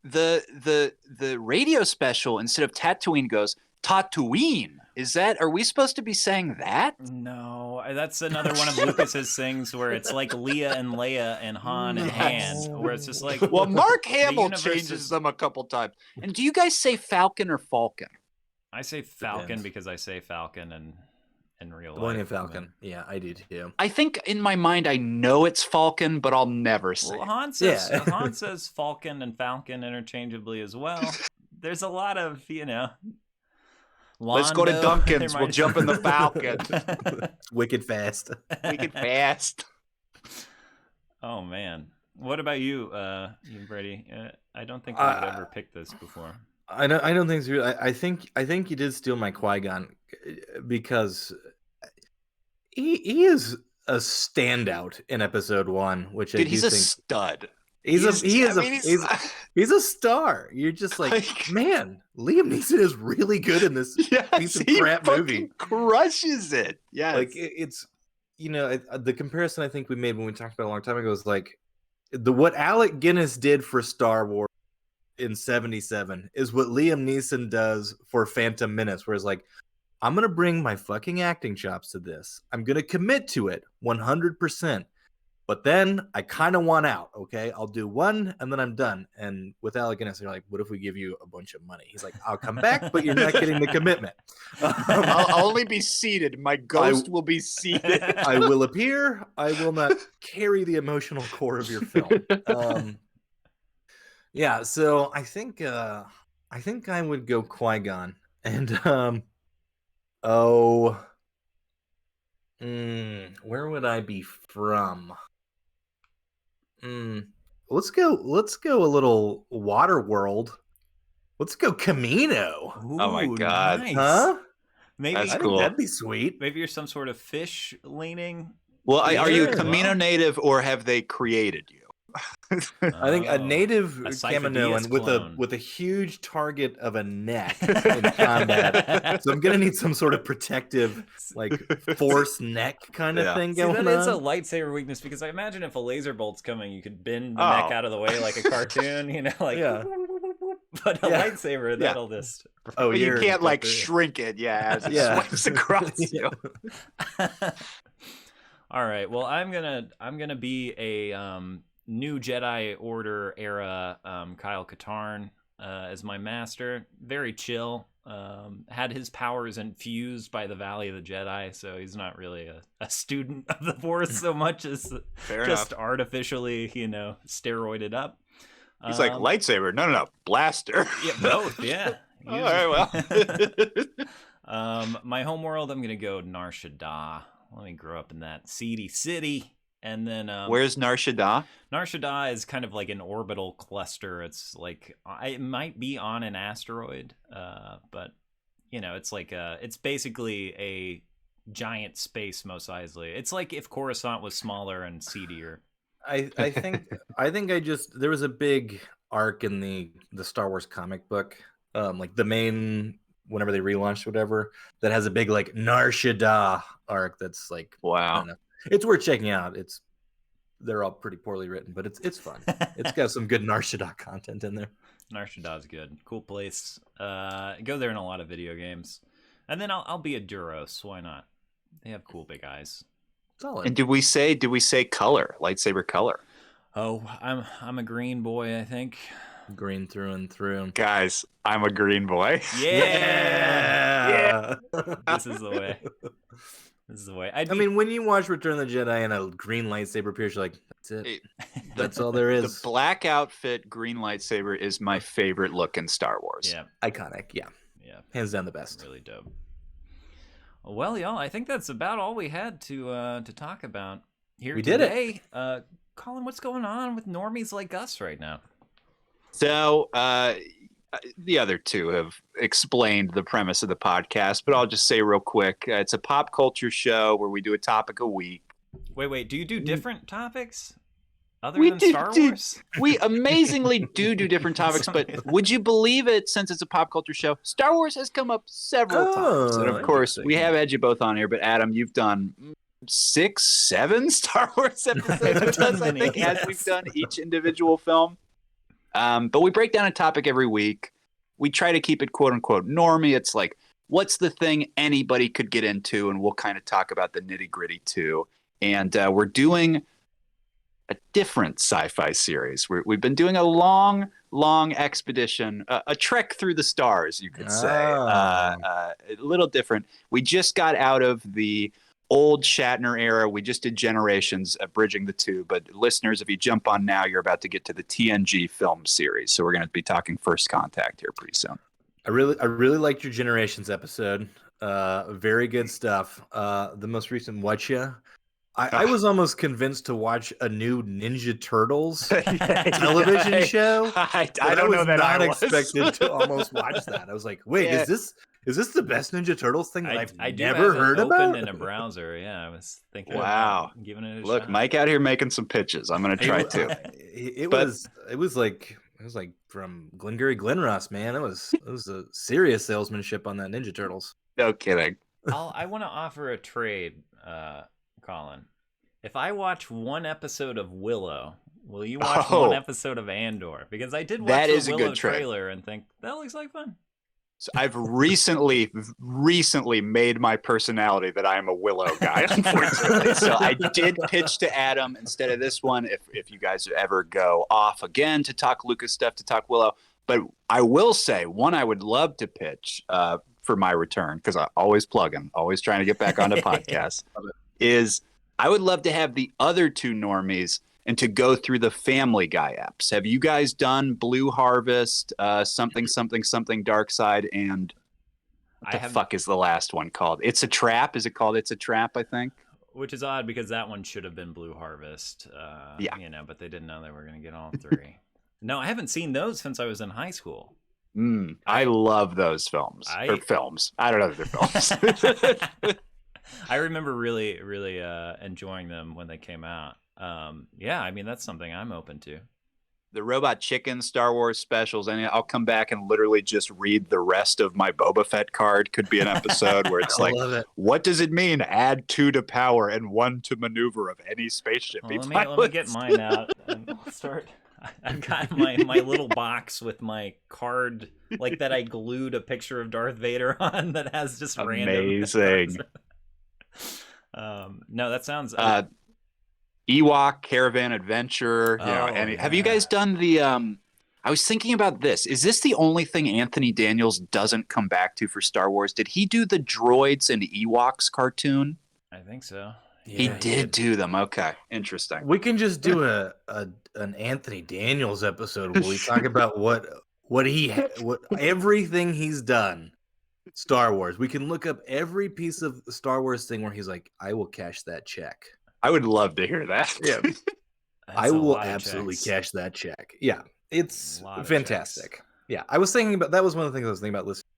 The radio special, instead of Tatooine, goes Tatooine. Are we supposed to be saying that? No, that's another one of Lucas's things where it's like Leia and Leia and Han and Han, where it's just like, well, Mark Hamill changes them a couple times. And do you guys say Falcon or Falcon? I say Falcon because I say Falcon and in real life. Millennium Falcon. Yeah, I do too. I think in my mind I know it's Falcon, but I'll never say. Well, Han says Falcon and Falcon interchangeably as well. There's a lot of, Let's go to Duncan's. We'll jump in the Falcon. Wicked fast. Oh man. What about you, Brady? I don't think I've ever picked this before. I don't think so. I think you did steal my Qui-Gon, because he is a standout in episode 1, which he's a stud. He's a star. You're just like, man, Liam Neeson is really good in this piece of crap movie. Crushes it. Yeah, like it's the comparison I think we made when we talked about it a long time ago is like what Alec Guinness did for Star Wars in 77 is what Liam Neeson does for Phantom Menace, where it's like, I'm going to bring my fucking acting chops to this. I'm going to commit to it 100%. But then I kind of want out, okay? I'll do one, and then I'm done. And with Alec Guinness, they're like, what if we give you a bunch of money? He's like, I'll come back, but you're not getting the commitment. I'll only be seated. My ghost will be seated. I will appear. I will not carry the emotional core of your film. Yeah, so I think I would go Qui-Gon. And, where would I be from? Let's go a little water world. Let's go Camino. Ooh, Oh my God. nice. Huh? Maybe That's I think cool. that'd be sweet. Maybe you're some sort of fish leaning. Well, are you a Yeah. Camino native or have they created you? I think a Oh, native a Kaminoan Sifo-Dyas with clone. a huge target of a neck in combat. So I'm gonna need some sort of protective, like force neck kind of Yeah. thing See, going that is a on. lightsaber weakness because I imagine if a laser bolt's coming, you could bend the Oh. neck out of the way like a cartoon, like. Yeah. But a Yeah. lightsaber, that'll just. Oh, But you you're can't like right there. shrink it, as it Yeah. swipes across you. All right. Well, I'm gonna be a new Jedi Order era Kyle Katarn as my master. Very chill. Had his powers infused by the Valley of the Jedi, so he's not really a student of the Force so much as Fair just enough. artificially, steroided up. He's like, lightsaber. No. Blaster. Yeah, both. Yeah. All right, well. My homeworld, I'm gonna go Nar Shaddaa. Let me grow up in that seedy city, and then Where's Nar Shaddaa? Nar Shaddaa is kind of like an orbital cluster. It's like it might be on an asteroid, but it's like it's basically a giant space Mos Eisley. It's like if Coruscant was smaller and seedier. I think there was a big arc in the Star Wars comic book, like the main whenever they relaunched whatever, that has a big like Nar Shaddaa arc that's like, I Wow. don't know. It's worth checking out. They're all pretty poorly written, but it's fun. It's got some good Nar Shaddaa content in there. Nar Shaddaa's good. Cool place. Go there in a lot of video games. And then I'll be a Duros. Why not? They have cool big eyes. Solid. And did we say color, lightsaber color? Oh, I'm a green boy, I think. Green through and through. Guys, I'm a green boy. Yeah. This is the way. This is the way. I mean, when you watch Return of the Jedi and a green lightsaber appears, you're like, that's it. That's all there is. The black outfit green lightsaber is my favorite look in Star Wars. Yeah, Iconic, yeah. Hands down the best. Really dope. Well, y'all, I think that's about all we had to talk about here today. Did it. Colin, what's going on with Normies Like Us right now? So the other two have explained the premise of the podcast, but I'll just say real quick, it's a pop culture show where we do a topic a week. Wait, do you do different topics other than Star Wars? We amazingly do different topics, but would you believe it, since it's a pop culture show, Star Wars has come up several times. And of course, we have had you both on here, but Adam, you've done 6, 7 Star Wars episodes with us, I think, as we've done each individual film. But we break down a topic every week. We try to keep it quote unquote normie. It's like, what's the thing anybody could get into? And we'll kind of talk about the nitty gritty too. And we're doing a different sci-fi series. We've been doing a long expedition, a trek through the stars, you could say. A little different. We just got out of the old Shatner era. We just did Generations, bridging the two. But listeners, if you jump on now, you're about to get to the TNG film series. So we're going to be talking First Contact here pretty soon. I really liked your Generations episode. Very good stuff. The most recent Whatcha. I was almost convinced to watch a new Ninja Turtles television show. I don't know that I I was was not expected to almost watch that. I was like, wait, Yeah. is this the best Ninja Turtles thing that I I've do never have it heard open about? in a browser. Yeah, I was thinking Wow. about giving it a Look, shot. Mike out here making some pitches. I'm going to try to. It But- was like from Glengarry Glen Ross, man. It was a serious salesmanship on that Ninja Turtles. No kidding. I want to offer a trade, Colin. If I watch one episode of Willow, will you watch Oh. one episode of Andor? Because I did watch That the is a Willow good trick. trailer and think that looks like fun. So I've recently made my personality that I am a Willow guy, unfortunately. So I did pitch to Adam instead of this one. If you guys ever go off again to talk Lucas stuff, to talk Willow. But I will say one I would love to pitch for my return, because I always plugging, always trying to get back onto podcasts, is I would love to have the other two normies and to go through the Family Guy apps. Have you guys done Blue Harvest, something Dark Side, and what the fuck is the last one called? It's a Trap. Is it called It's a Trap, I think? Which is odd because that one should have been Blue Harvest. Yeah. You know, but they didn't know they were going to get all three. No, I haven't seen those since I was in high school. I love those films. Or films. I don't know if they're films. I remember really, really enjoying them when they came out. Yeah, I mean, that's something I'm open to. The Robot Chicken Star Wars specials, and I'll come back and literally just read the rest of my Boba Fett card. Could be an episode where it's like, what does it mean? Add 2 to power and 1 to maneuver of any spaceship. Well, let me get mine out and I'll start. I've got my little box with my card, like that I glued a picture of Darth Vader on that has just amazing. No, that sounds Ewok Caravan Adventure. Have you guys done the I was thinking about this. Is this the only thing Anthony Daniels doesn't come back to for Star Wars? Did he do the Droids and Ewoks cartoon? I think so. Yeah, he did do them. Okay, interesting. We can just do an Anthony Daniels episode where we talk about what everything he's done. Star Wars. We can look up every piece of Star Wars thing where he's like, I will cash that check. I would love to hear that. Yeah. I will absolutely cash that check. Yeah. It's fantastic. Yeah. I was thinking about that was one of the things I was thinking about listening.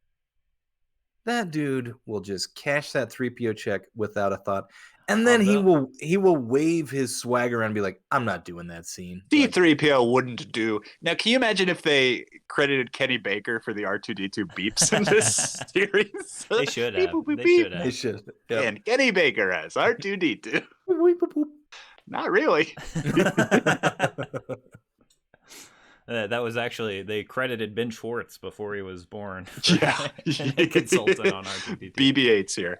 That dude will just cash that 3PO check without a thought. And then he will wave his swag around and be like, I'm not doing that scene. D3PO wouldn't do. Now, can you imagine if they credited Kenny Baker for the R2D2 beeps in this series? They should have. They should. Yep. And Kenny Baker as R2D2. Not really. That was actually, they credited Ben Schwartz before he was born. Yeah. Consultant on R2D2. BB-8's here.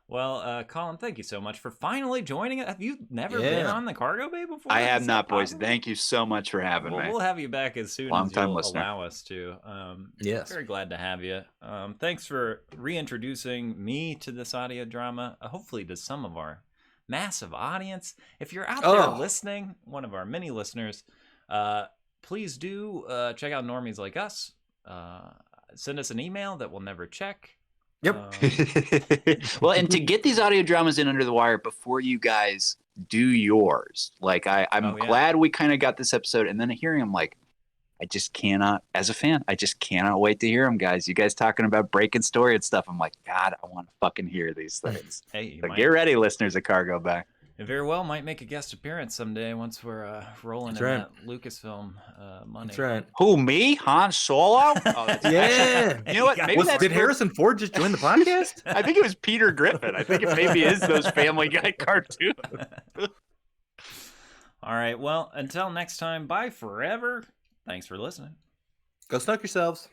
Well, Colin, thank you so much for finally joining us. Have you never been on the Cargo Bay before? I have not, boys. Thank you so much for having me. We'll have you back as soon as you'll allow us to. Yes. Very glad to have you. Thanks for reintroducing me to this audio drama, hopefully to some of our massive audience. If you're out there listening, one of our many listeners, please do check out Normies Like Us. Send us an email that we'll never check. Yep. Well, and to get these audio dramas in under the wire before you guys do yours, like I'm glad we kind of got this episode, and then hearing them, like, I just cannot, as a fan, I just cannot wait to hear them, guys. You guys talking about breaking story and stuff. I'm like, God, I want to fucking hear these things. Hey, so get ready, listeners of Cargo Bay. It very well might make a guest appearance someday once we're rolling that Lucasfilm money. That's right. Who, me? Han Solo? Oh, that's yeah. You know what? Maybe did Harrison Ford just join the podcast? I think it was Peter Griffin. I think it maybe is those Family Guy cartoons. All right. Well, until next time, bye forever. Thanks for listening. Go snuck yourselves.